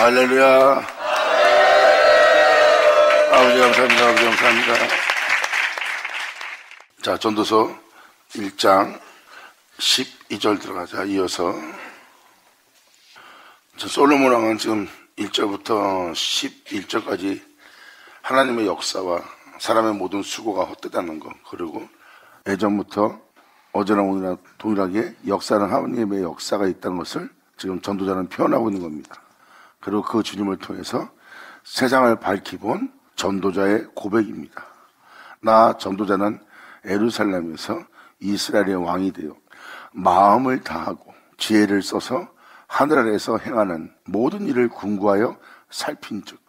할렐루야. 아버지 감사합니다. 아버지 감사합니다. 자, 전도서 1장 12절 들어가자. 이어서 솔로몬 왕은 지금 1절부터 11절까지 하나님의 역사와 사람의 모든 수고가 헛되다는 것, 그리고 예전부터 어제나 오늘이나 동일하게 역사는 하나님의 역사가 있다는 것을 지금 전도자는 표현하고 있는 겁니다. 그리고 그 주님을 통해서 세상을 밝히고 온 전도자의 고백입니다. 나 전도자는 예루살렘에서 이스라엘의 왕이 되어 마음을 다하고 지혜를 써서 하늘 아래에서 행하는 모든 일을 궁구하여 살핀즉,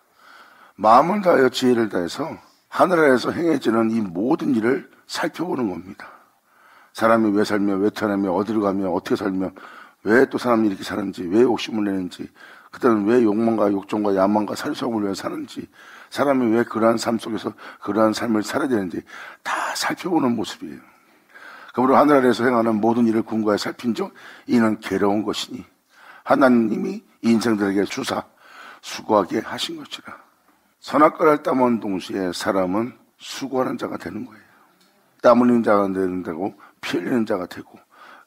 마음을 다하여 지혜를 다해서 하늘 아래에서 행해지는 이 모든 일을 살펴보는 겁니다. 사람이 왜 살며, 왜 태어나며, 어디로 가며, 어떻게 살며, 왜 또 사람이 이렇게 사는지, 왜 욕심을 내는지, 그때는 왜 욕망과 욕정과 야망과 살수함을 위해 사는지, 사람이 왜 그러한 삶 속에서 그러한 삶을 살아야 되는지 다 살펴보는 모습이에요. 그러므로 하늘 아래에서 행하는 모든 일을 궁구하여 살핀즉 이는 괴로운 것이니 하나님이 인생들에게 주사 수고하게 하신 것이라. 선악과를 따먹는 동시에 사람은 수고하는 자가 되는 거예요. 땀 흘리는 자가 되고 피 흘리는 자가 되고,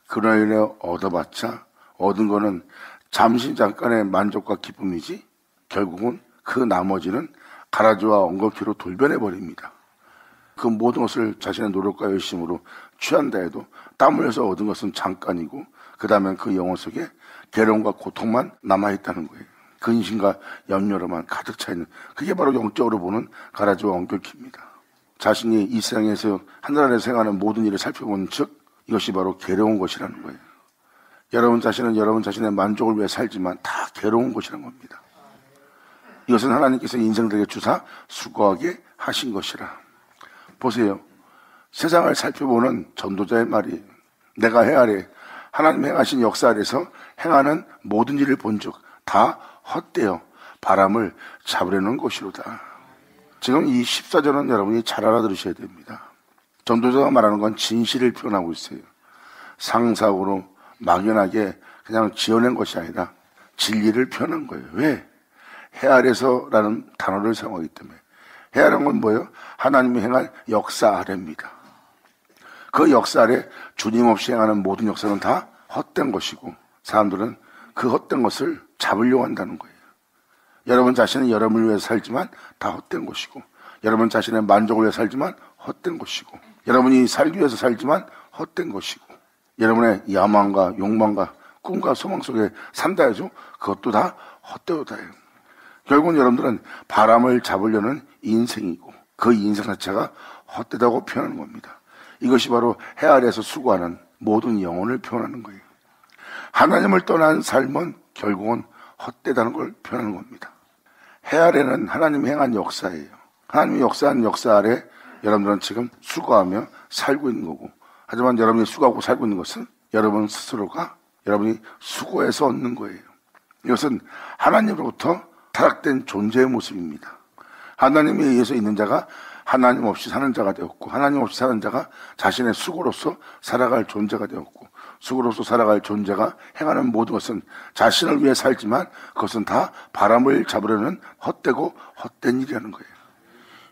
그런 일에 얻어봤자 얻은 거는 잠시 잠깐의 만족과 기쁨이지 결국은 그 나머지는 가라지와 엉겅퀴로 돌변해버립니다. 그 모든 것을 자신의 노력과 열심으로 취한다 해도 땀 흘려서 얻은 것은 잠깐이고 그 다음엔 그 영혼 속에 괴로움과 고통만 남아있다는 거예요. 근심과 염려로만 가득 차있는, 그게 바로 영적으로 보는 가라지와 엉겅퀴입니다. 자신이 이 세상에서 하늘 아래에서 행하는 모든 일을 살펴본 즉 이것이 바로 괴로운 것이라는 거예요. 여러분 자신은 여러분 자신의 만족을 위해 살지만 다 괴로운 것이라는 겁니다. 이것은 하나님께서 인생들에게 주사 수고하게 하신 것이라. 보세요. 세상을 살펴보는 전도자의 말이에요. 내가 해 아래 하나님 행하신 역사 아래서 행하는 모든 일을 본즉 다 헛되어 바람을 잡으려는 것이로다. 지금 이 14절은 여러분이 잘 알아들으셔야 됩니다. 전도자가 말하는 건 진실을 표현하고 있어요. 상상으로 막연하게 그냥 지어낸 것이 아니라 진리를 표현한 거예요. 왜? 해 아래서라는 단어를 사용하기 때문에. 해 아래는 건 뭐예요? 하나님이 행한 역사 아래입니다. 그 역사 아래 주님 없이 행하는 모든 역사는 다 헛된 것이고 사람들은 그 헛된 것을 잡으려고 한다는 거예요. 여러분 자신은 여러분을 위해 살지만 다 헛된 것이고, 여러분 자신의 만족을 위해 살지만 헛된 것이고, 여러분이 살기 위해서 살지만 헛된 것이고, 여러분의 야망과 욕망과 꿈과 소망 속에 산다 해도 그것도 다 헛되어다예요. 결국은 여러분들은 바람을 잡으려는 인생이고 그 인생 자체가 헛되다고 표현하는 겁니다. 이것이 바로 해 아래에서 수고하는 모든 영혼을 표현하는 거예요. 하나님을 떠난 삶은 결국은 헛되다는 걸 표현하는 겁니다. 해 아래는 하나님이 행한 역사예요. 하나님이 역사한 역사 아래 여러분들은 지금 수고하며 살고 있는 거고, 하지만 여러분이 수고하고 살고 있는 것은 여러분 스스로가 여러분이 수고해서 얻는 거예요. 이것은 하나님으로부터 타락된 존재의 모습입니다. 하나님에 의해서 있는 자가 하나님 없이 사는 자가 되었고, 하나님 없이 사는 자가 자신의 수고로서 살아갈 존재가 되었고, 수고로서 살아갈 존재가 행하는 모든 것은 자신을 위해 살지만 그것은 다 바람을 잡으려는 헛되고 헛된 일이라는 거예요.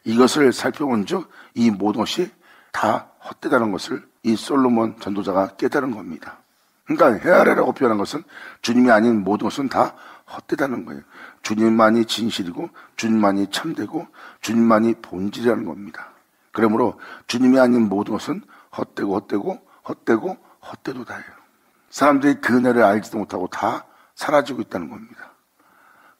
이것을 살펴본 즉 이 모든 것이 다 헛되다는 것을 이 솔로몬 전도자가 깨달은 겁니다. 그러니까 해 아래라고 표현한 것은 주님이 아닌 모든 것은 다 헛되다는 거예요. 주님만이 진실이고 주님만이 참되고 주님만이 본질이라는 겁니다. 그러므로 주님이 아닌 모든 것은 헛되고 헛되고 헛되고 헛되도다예요. 사람들이 그 은혜를 알지도 못하고 다 사라지고 있다는 겁니다.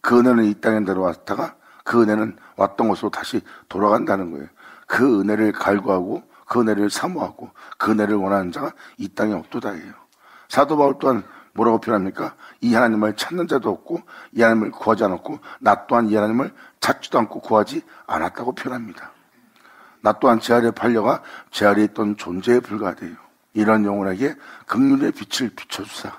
그 은혜는 이 땅에 내려왔다가 그 은혜는 왔던 곳으로 다시 돌아간다는 거예요. 그 은혜를 갈구하고 그 은혜를 사모하고 그 은혜를 원하는 자가 이 땅에 없도다예요. 사도 바울 또한 뭐라고 표현합니까? 이 하나님을 찾는 자도 없고 이 하나님을 구하지 않았고 나 또한 이 하나님을 찾지도 않고 구하지 않았다고 표현합니다. 나 또한 제 아래 팔려가 제 아래에 있던 존재에 불과하대요. 이런 영혼에게 긍휼의 빛을 비춰주사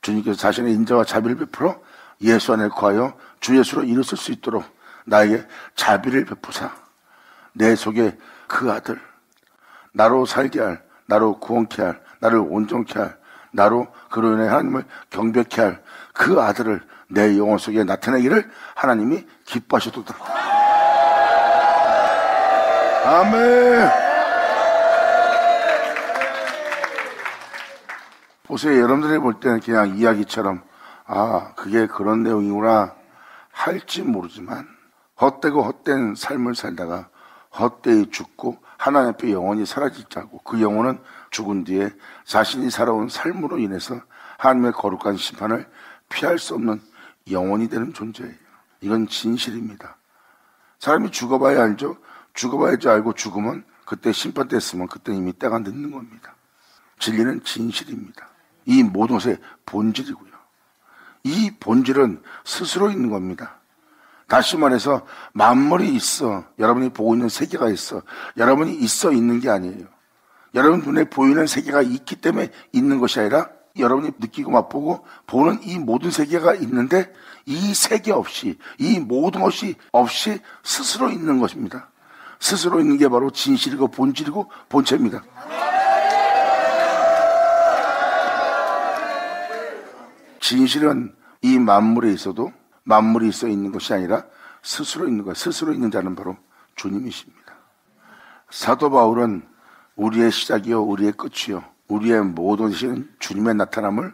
주님께서 자신의 인자와 자비를 베풀어 예수 안에 거하여 주 예수로 일어설 수 있도록 나에게 자비를 베푸사 내 속에 그 아들, 나로 살게 할, 나로 구원케 할, 나를 온전케 할, 나로 그로 인해 하나님을 경배케 할 그 아들을 내 영혼 속에 나타내기를 하나님이 기뻐하셨도다. 아멘. 보세요. 여러분들이 볼 때는 그냥 이야기처럼 그게 그런 내용이구나 할지 모르지만 헛되고 헛된 삶을 살다가 헛되이 죽고 하나님 앞에 영원히 사라지지 않고 그 영혼은 죽은 뒤에 자신이 살아온 삶으로 인해서 하나님의 거룩한 심판을 피할 수 없는 영혼이 되는 존재예요. 이건 진실입니다. 사람이 죽어봐야 알죠. 죽어봐야지 알고 죽으면 그때 심판 됐으면 그때 이미 때가 늦는 겁니다. 진리는 진실입니다. 이 모든 것의 본질이고요. 이 본질은 스스로 있는 겁니다. 다시 말해서 만물이 있어, 여러분이 보고 있는 세계가 있어, 여러분이 있어 있는 게 아니에요. 여러분 눈에 보이는 세계가 있기 때문에 있는 것이 아니라 여러분이 느끼고 맛보고 보는 이 모든 세계가 있는데 이 세계 없이, 이 모든 것이 없이 스스로 있는 것입니다. 스스로 있는 게 바로 진실이고 본질이고 본체입니다. 진실은 이 만물에 있어도 만물이 있어 있는 것이 아니라 스스로 있는 것, 스스로 있는 자는 바로 주님이십니다. 사도 바울은 우리의 시작이요 우리의 끝이요 우리의 모든 것이 주님의 나타남을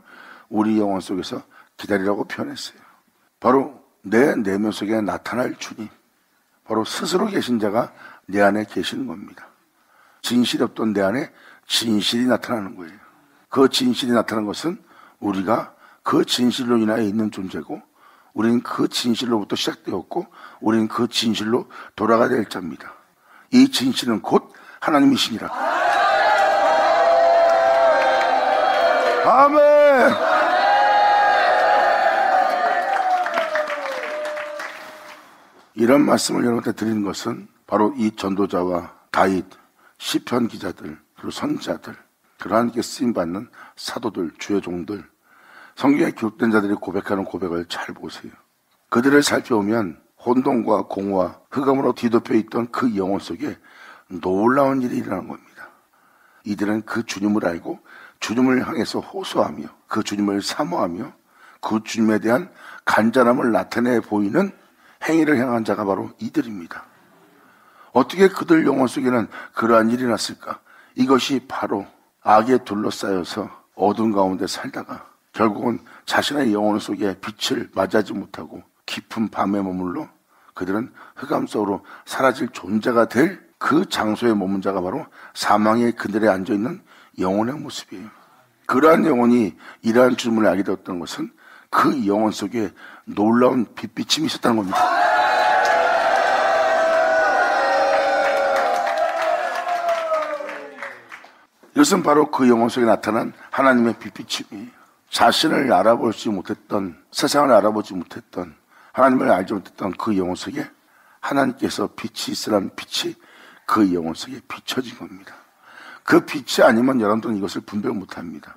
우리 영혼 속에서 기다리라고 표현했어요. 바로 내 내면 속에 나타날 주님, 바로 스스로 계신 자가 내 안에 계시는 겁니다. 진실이 없던 내 안에 진실이 나타나는 거예요. 그 진실이 나타나는 것은 우리가 그 진실로 인하여 있는 존재고 우리는 그 진실로부터 시작되었고 우리는 그 진실로 돌아가야 될 자입니다. 이 진실은 곧 하나님이시니라. 아멘. 이런 말씀을 여러분한테 드리는 것은 바로 이 전도자와 다윗, 시편 기자들, 그리고 선지자들, 그러한께 쓰임받는 사도들, 주의 종들, 성경에 기록된 자들이 고백하는 고백을 잘 보세요. 그들을 살펴보면 혼돈과 공허와 흑암으로 뒤덮여 있던 그 영혼 속에 놀라운 일이 일어난 겁니다. 이들은 그 주님을 알고 주님을 향해서 호소하며 그 주님을 사모하며 그 주님에 대한 간절함을 나타내 보이는 행위를 행한 자가 바로 이들입니다. 어떻게 그들 영혼 속에는 그러한 일이 났을까? 이것이 바로 악에 둘러싸여서 어두운 가운데 살다가 결국은 자신의 영혼 속에 빛을 맞이하지 못하고 깊은 밤에 머물러 그들은 흑암 속으로 사라질 존재가 될 그 장소에 머문 자가 바로 사망의 그늘에 앉아있는 영혼의 모습이에요. 그러한 영혼이 이러한 주님을 알게 되었던 것은 그 영혼 속에 놀라운 빛비침이 있었다는 겁니다. 이것은 바로 그 영혼 속에 나타난 하나님의 빛비침이에요. 자신을 알아보지 못했던, 세상을 알아보지 못했던, 하나님을 알지 못했던 그 영혼 속에 하나님께서 빛이 있으라는 빛이 그 영혼 속에 비춰진 겁니다. 그 빛이 아니면 여러분들은 이것을 분별 못합니다.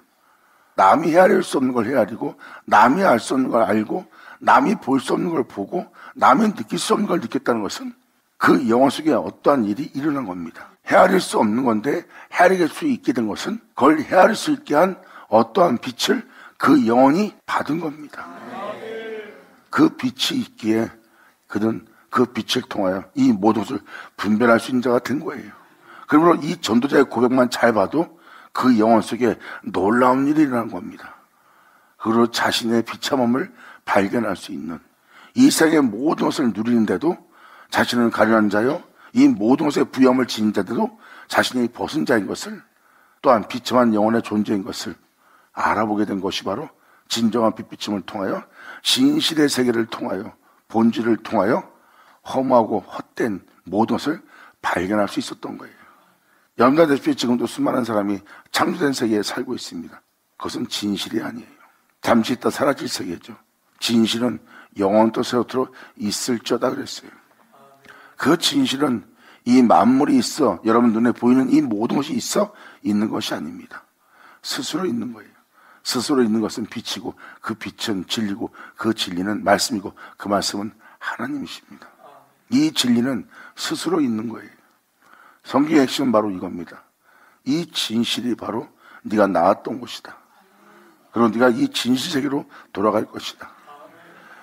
남이 헤아릴 수 없는 걸 헤아리고 남이 알 수 없는 걸 알고 남이 볼 수 없는 걸 보고 남이 느낄 수 없는 걸 느꼈다는 것은 그 영혼 속에 어떠한 일이 일어난 겁니다. 헤아릴 수 없는 건데 헤아릴 수 있게 된 것은 그걸 헤아릴 수 있게 한 어떠한 빛을 그 영혼이 받은 겁니다. 그 빛이 있기에 그는 그 빛을 통하여 이 모든 것을 분별할 수 있는 자가 된 거예요. 그러므로 이 전도자의 고백만 잘 봐도 그 영혼 속에 놀라운 일이 일어난 겁니다. 그리고 자신의 비참함을 발견할 수 있는, 이 세상의 모든 것을 누리는데도 자신은 가련한 자요, 이 모든 것의 부여함을 지닌 자들도 자신이 벗은 자인 것을, 또한 비참한 영혼의 존재인 것을 알아보게 된 것이 바로 진정한 빛비침을 통하여 진실의 세계를 통하여 본질을 통하여 허무하고 헛된 모든 것을 발견할 수 있었던 거예요. 여러분 아시다시피 지금도 수많은 사람이 창조된 세계에 살고 있습니다. 그것은 진실이 아니에요. 잠시 있다 사라질 세계죠. 진실은 영원토 세월토록 있을저다 그랬어요. 그 진실은 이 만물이 있어, 여러분 눈에 보이는 이 모든 것이 있어 있는 것이 아닙니다. 스스로 있는 거예요. 스스로 있는 것은 빛이고 그 빛은 진리고 그 진리는 말씀이고 그 말씀은 하나님이십니다. 이 진리는 스스로 있는 거예요. 성경의 핵심은 바로 이겁니다. 이 진실이 바로 네가 나왔던 곳이다. 그리고 네가 이 진실 세계로 돌아갈 것이다.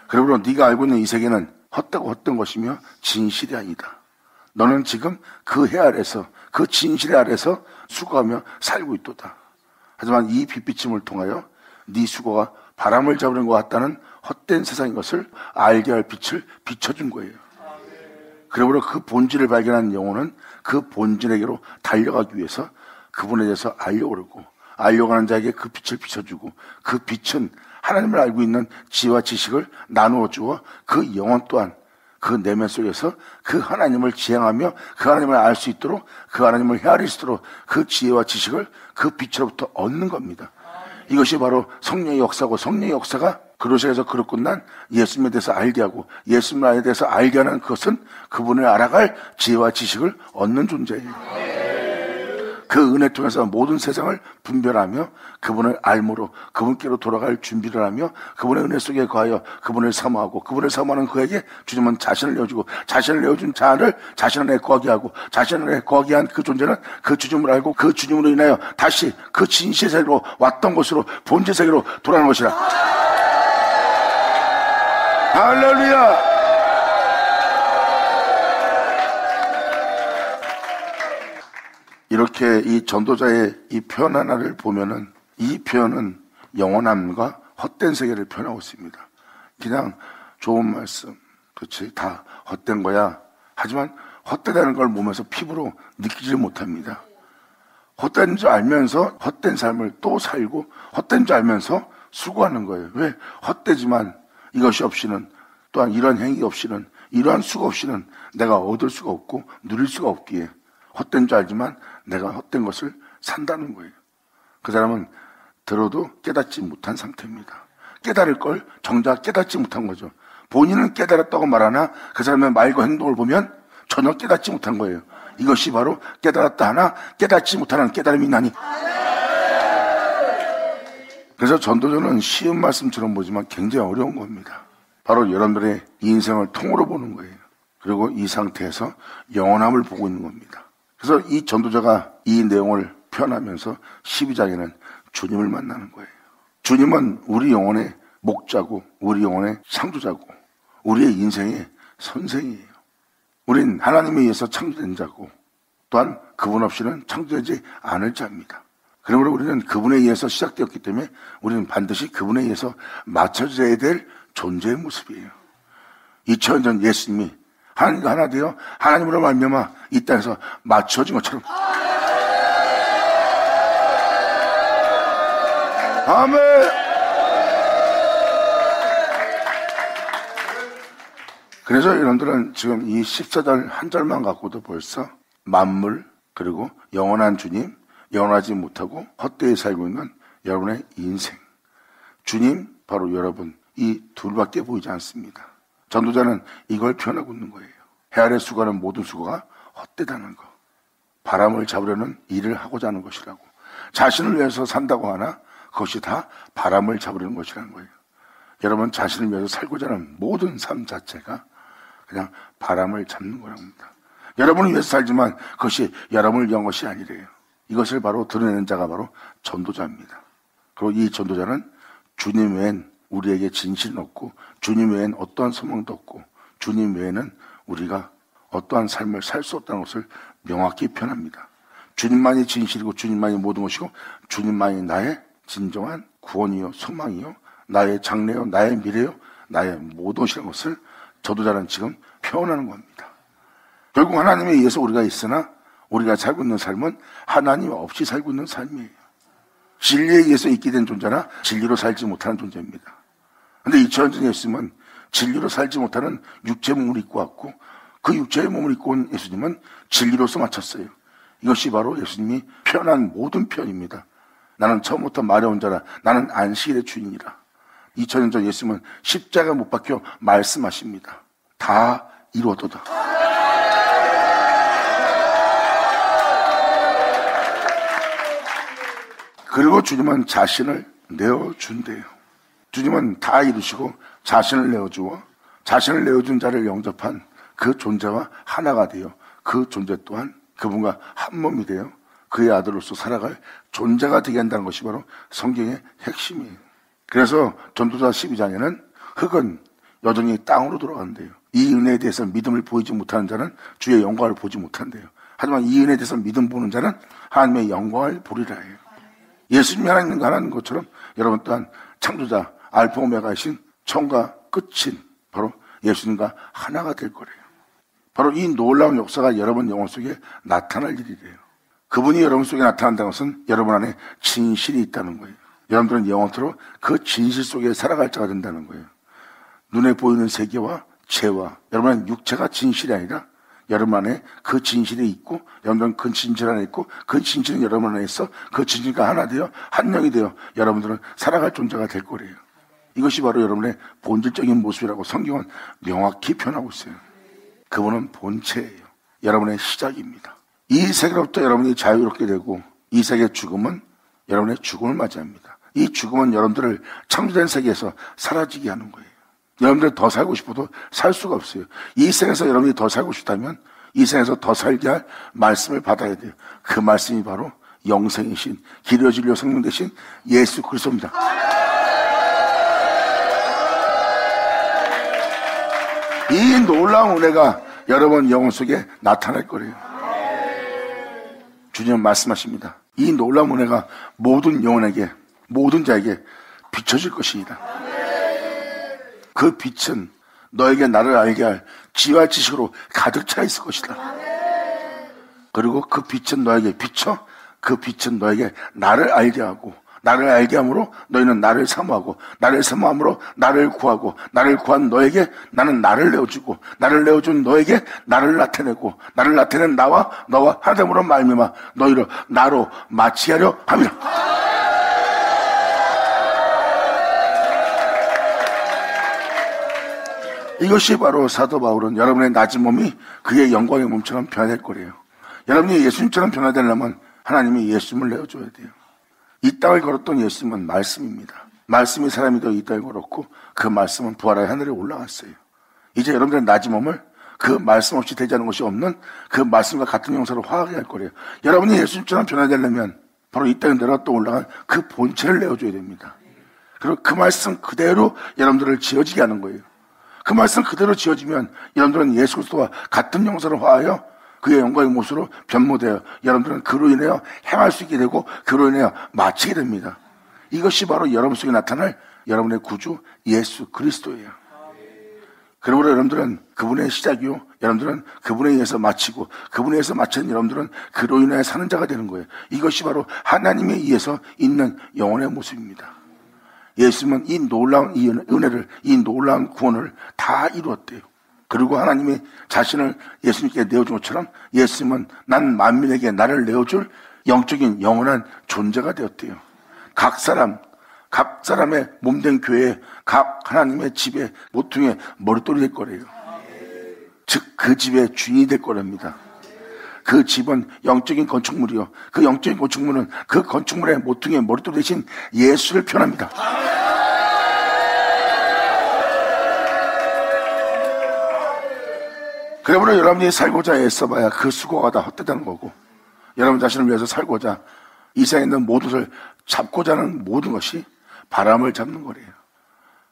그러므로 네가 알고 있는 이 세계는 헛되고 헛된 것이며 진실이 아니다. 너는 지금 그 해 아래서, 그 진실의 아래서 수고하며 살고 있도다. 하지만 이 빛비침을 통하여 네 수고가 바람을 잡으는 것 같다는 헛된 세상인 것을 알게 할 빛을 비춰준 거예요. 그러므로 그 본질을 발견한 영혼은 그 본질에게로 달려가기 위해서 그분에 대해서 알려오르고, 알려가는 자에게 그 빛을 비춰주고, 그 빛은 하나님을 알고 있는 지혜와 지식을 나누어 주어 그 영혼 또한 그 내면 속에서 그 하나님을 지향하며 그 하나님을 알 수 있도록, 그 하나님을 헤아릴 수 있도록 그 지혜와 지식을 그 빛으로부터 얻는 겁니다. 이것이 바로 성령의 역사고, 성령의 역사가 그로시아에서 그릇 끝난 예수님에 대해서 알게 하고, 예수님에 대해서 알게 하는 그것은 그분을 알아갈 지혜와 지식을 얻는 존재예요. 그 은혜 통해서 모든 세상을 분별하며 그분을 알므로 그분께로 돌아갈 준비를 하며 그분의 은혜 속에 거하여 그분을 사모하고, 그분을 사모하는 그에게 주님은 자신을 내어주고, 자신을 내어준 자를 자신 안에 거하게 하고, 자신 안에 거하게 한 그 존재는 그 주님을 알고 그 주님으로 인하여 다시 그 진실 세계로 왔던 곳으로, 본질 세계로 돌아가는 것이라. 할렐루야. 이렇게 이 전도자의 이 표현 하나를 보면은 이 표현은 영원함과 헛된 세계를 표현하고 있습니다. 그냥 좋은 말씀, 그렇지, 다 헛된 거야. 하지만 헛되다는 걸 몸에서 피부로 느끼지 못합니다. 헛된 줄 알면서 헛된 삶을 또 살고, 헛된 줄 알면서 수고하는 거예요. 왜? 헛되지만 이것이 없이는, 또한 이러한 행위 없이는, 이러한 수고 없이는 내가 얻을 수가 없고 누릴 수가 없기에 헛된 줄 알지만 내가 헛된 것을 산다는 거예요. 그 사람은 들어도 깨닫지 못한 상태입니다. 깨달을 걸 정작 깨닫지 못한 거죠. 본인은 깨달았다고 말하나 그 사람의 말과 행동을 보면 전혀 깨닫지 못한 거예요. 이것이 바로 깨달았다 하나 깨닫지 못하는 깨달음이 있나니. 그래서 전도전은 쉬운 말씀처럼 보지만 굉장히 어려운 겁니다. 바로 여러분들의 인생을 통으로 보는 거예요. 그리고 이 상태에서 영원함을 보고 있는 겁니다. 그래서 이 전도자가 이 내용을 표현하면서 12장에는 주님을 만나는 거예요. 주님은 우리 영혼의 목자고, 우리 영혼의 창조자고, 우리의 인생의 선생이에요. 우린 하나님에 의해서 창조된 자고, 또한 그분 없이는 창조되지 않을 자입니다. 그러므로 우리는 그분에 의해서 시작되었기 때문에 우리는 반드시 그분에 의해서 맞춰져야 될 존재의 모습이에요. 2000년 전 예수님이 하나님과 하나 되어 하나님으로 말미암아 이 땅에서 맞춰진 것처럼. 아멘. 그래서 여러분들은 지금 이 14절 한 절만 갖고도 벌써 만물, 그리고 영원한 주님, 영원하지 못하고 헛되이 살고 있는 여러분의 인생, 주님 바로 여러분, 이 둘밖에 보이지 않습니다. 전도자는 이걸 표현하고 있는 거예요. 해 아래 수고하는 모든 수고가 헛되다는 거, 바람을 잡으려는 일을 하고자 하는 것이라고. 자신을 위해서 산다고 하나 그것이 다 바람을 잡으려는 것이라는 거예요. 여러분 자신을 위해서 살고자 하는 모든 삶 자체가 그냥 바람을 잡는 거랍니다. 여러분을 위해서 살지만 그것이 여러분을 위한 것이 아니래요. 이것을 바로 드러내는 자가 바로 전도자입니다. 그리고 이 전도자는 주님 외엔 우리에게 진실은 없고, 주님 외엔 어떠한 소망도 없고, 주님 외에는 우리가 어떠한 삶을 살 수 없다는 것을 명확히 표현합니다. 주님만이 진실이고 주님만이 모든 것이고 주님만이 나의 진정한 구원이요 소망이요 나의 장래요 나의 미래요 나의 모든 것이라는 것을 전도자는 지금 표현하는 겁니다. 결국 하나님에 의해서 우리가 있으나 우리가 살고 있는 삶은 하나님 없이 살고 있는 삶이에요. 진리에 의해서 있게 된 존재나 진리로 살지 못하는 존재입니다. 그런데 2000년 전에 예수님은 진리로 살지 못하는 육체의 몸을 입고 왔고, 그 육체의 몸을 입고 온 예수님은 진리로서 마쳤어요. 이것이 바로 예수님이 표현한 모든 표현입니다. 나는 처음부터 말해온 자라, 나는 안식일의 주인이라. 2000년 전 예수님은 십자가 못 박혀 말씀하십니다. 다 이루어도다. 그리고 주님은 자신을 내어준대요. 주님은 다 이루시고 자신을 내어주어 자신을 내어준 자를 영접한 그 존재와 하나가 되어 그 존재 또한 그분과 한 몸이 되어 그의 아들로서 살아갈 존재가 되게 한다는 것이 바로 성경의 핵심이에요. 그래서 전도자 12장에는 흙은 여전히 땅으로 돌아간대요. 이 은혜에 대해서 믿음을 보이지 못하는 자는 주의 영광을 보지 못한대요. 하지만 이 은혜에 대해서 믿음 보는 자는 하나님의 영광을 보리라 해요. 예수님이 하나님 것처럼 여러분 또한 창조자 알파 오메가이신 처음과 끝인 바로 예수님과 하나가 될 거래요. 바로 이 놀라운 역사가 여러분 영혼 속에 나타날 일이래요. 그분이 여러분 속에 나타난다는 것은 여러분 안에 진실이 있다는 거예요. 여러분들은 영원토록 그 진실 속에 살아갈 자가 된다는 거예요. 눈에 보이는 세계와 죄와 여러분의 육체가 진실이 아니라 여러분 안에 그 진실이 있고 여러분들은 그 진실 안에 있고 그 진실은 여러분 안에 있어 그 진실과 하나 되어 한 명이 되어 여러분들은 살아갈 존재가 될 거래요. 이것이 바로 여러분의 본질적인 모습이라고 성경은 명확히 표현하고 있어요. 그분은 본체예요. 여러분의 시작입니다. 이 세계로부터 여러분이 자유롭게 되고 이 세계의 죽음은 여러분의 죽음을 맞이합니다. 이 죽음은 여러분들을 창조된 세계에서 사라지게 하는 거예요. 여러분들 더 살고 싶어도 살 수가 없어요. 이 생에서 여러분이 더 살고 싶다면 이 생에서 더 살게 할 말씀을 받아야 돼요. 그 말씀이 바로 영생이신 길이요 진리요 생명 되신 예수 그리스도입니다. 이 놀라운 은혜가 여러분 영혼 속에 나타날 거예요. 주님은 말씀하십니다. 이 놀라운 은혜가 모든 영혼에게 모든 자에게 비춰질 것이다. 그 빛은 너에게 나를 알게 할 지혜와 지식으로 가득 차 있을 것이다. 그리고 그 빛은 너에게 비춰 그 빛은 너에게 나를 알게 하고 나를 알게 함으로 너희는 나를 사모하고 나를 사모함으로 나를 구하고 나를 구한 너에게 나는 나를 내어주고 나를 내어준 너에게 나를 나타내고 나를 나타낸 나와 너와 하나됨으로 말미암아 너희를 나로 마치하려 함이라. 이것이 바로 사도 바울은 여러분의 낮은 몸이 그의 영광의 몸처럼 변할 거래요. 여러분이 예수님처럼 변화되려면 하나님이 예수님을 내어줘야 돼요. 이 땅을 걸었던 예수님은 말씀입니다. 말씀이 사람이 되어 이 땅을 걸었고 그 말씀은 부활하여 하늘에 올라갔어요. 이제 여러분들의 낮은 몸을 그 말씀 없이 되지 않은 것이 없는 그 말씀과 같은 형사로 화하게 할 거래요. 여러분이 예수님처럼 변화되려면 바로 이 땅에 내려가 또 올라간 그 본체를 내어줘야 됩니다. 그리고 그 말씀 그대로 여러분들을 지어지게 하는 거예요. 그 말씀 그대로 지어지면 여러분들은 예수 그리스도와 같은 형사로 화하여 그의 영광의 모습으로 변모되어 여러분들은 그로 인하여 행할 수 있게 되고 그로 인하여 마치게 됩니다. 이것이 바로 여러분 속에 나타날 여러분의 구주 예수 그리스도예요. 그러므로 여러분들은 그분의 시작이요 여러분들은 그분에 의해서 마치고 그분에 의해서 마치는 여러분들은 그로 인하여 사는 자가 되는 거예요. 이것이 바로 하나님에 의해서 있는 영혼의 모습입니다. 예수님은 이 놀라운 이 은혜를 이 놀라운 구원을 다 이루었대요. 그리고 하나님이 자신을 예수님께 내어준 것처럼 예수님은 난 만민에게 나를 내어줄 영적인 영원한 존재가 되었대요. 각 사람의 몸된 교회에 각 하나님의 집에 모퉁이의 머릿돌이 될 거래요. 즉 그 집의 주인이 될 거랍니다. 그 집은 영적인 건축물이요. 그 영적인 건축물은 그 건축물의 모퉁이의 머릿돌 대신 예수를 표현합니다. 그러므로 여러분이 살고자 애써봐야 그 수고가 다 헛되다는 거고 여러분 자신을 위해서 살고자 이 세상에 있는 모든 것을 잡고자 하는 모든 것이 바람을 잡는 거래요.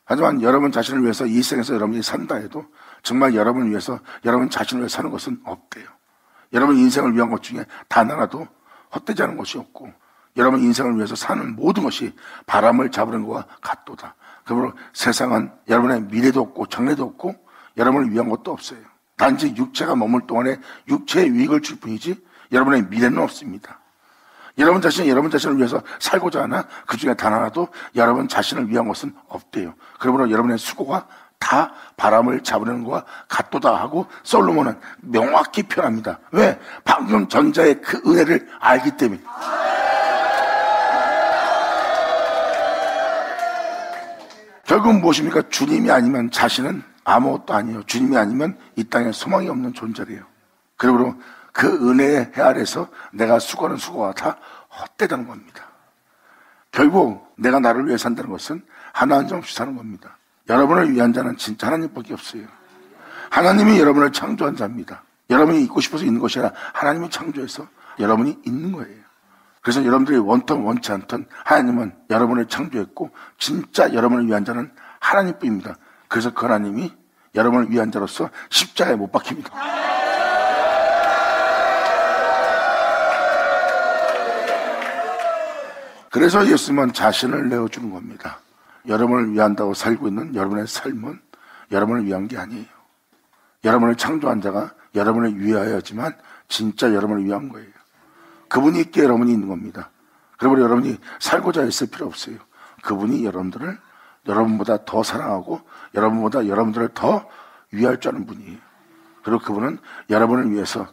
하지만 여러분 자신을 위해서 이 세상에서 여러분이 산다 해도 정말 여러분을 위해서 여러분 자신을 위해서 사는 것은 없대요. 여러분 인생을 위한 것 중에 단 하나도 헛되지 않은 것이 없고 여러분 인생을 위해서 사는 모든 것이 바람을 잡으는 것과 같도다. 그러므로 세상은 여러분의 미래도 없고 장래도 없고 여러분을 위한 것도 없어요. 단지 육체가 머물 동안에 육체의 유익을 줄 뿐이지 여러분의 미래는 없습니다. 여러분 자신이 여러분 자신을 위해서 살고자 하나 그 중에 단 하나도 여러분 자신을 위한 것은 없대요. 그러므로 여러분의 수고가 다 바람을 잡으려는 것과 같도다 하고 솔로몬은 명확히 표현합니다. 왜? 방금 전자의 그 은혜를 알기 때문에. 결국은 무엇입니까? 주님이 아니면 자신은 아무것도 아니에요. 주님이 아니면 이 땅에 소망이 없는 존재래요. 그러므로 그 은혜의 해 아래서 내가 수고하는 수고가 다 헛되다는 겁니다. 결국 내가 나를 위해 산다는 것은 하나 한 점 없이 사는 겁니다. 여러분을 위한 자는 진짜 하나님밖에 없어요. 하나님이 여러분을 창조한 자입니다. 여러분이 있고 싶어서 있는 것이 아니라 하나님이 창조해서 여러분이 있는 거예요. 그래서 여러분들이 원ton 원치 않던 하나님은 여러분을 창조했고 진짜 여러분을 위한 자는 하나님뿐입니다. 그래서 그 하나님이 여러분을 위한 자로서 십자가에 못 박힙니다. 그래서 예수님은 자신을 내어주는 겁니다. 여러분을 위한다고 살고 있는 여러분의 삶은 여러분을 위한 게 아니에요. 여러분을 창조한 자가 여러분을 위하여지만 진짜 여러분을 위한 거예요. 그분이 있기에 여러분이 있는 겁니다. 그러므로 여러분이 살고자 했을 필요 없어요. 그분이 여러분들을 여러분보다 더 사랑하고 여러분보다 여러분들을 더 위할 줄 아는 분이에요. 그리고 그분은 여러분을 위해서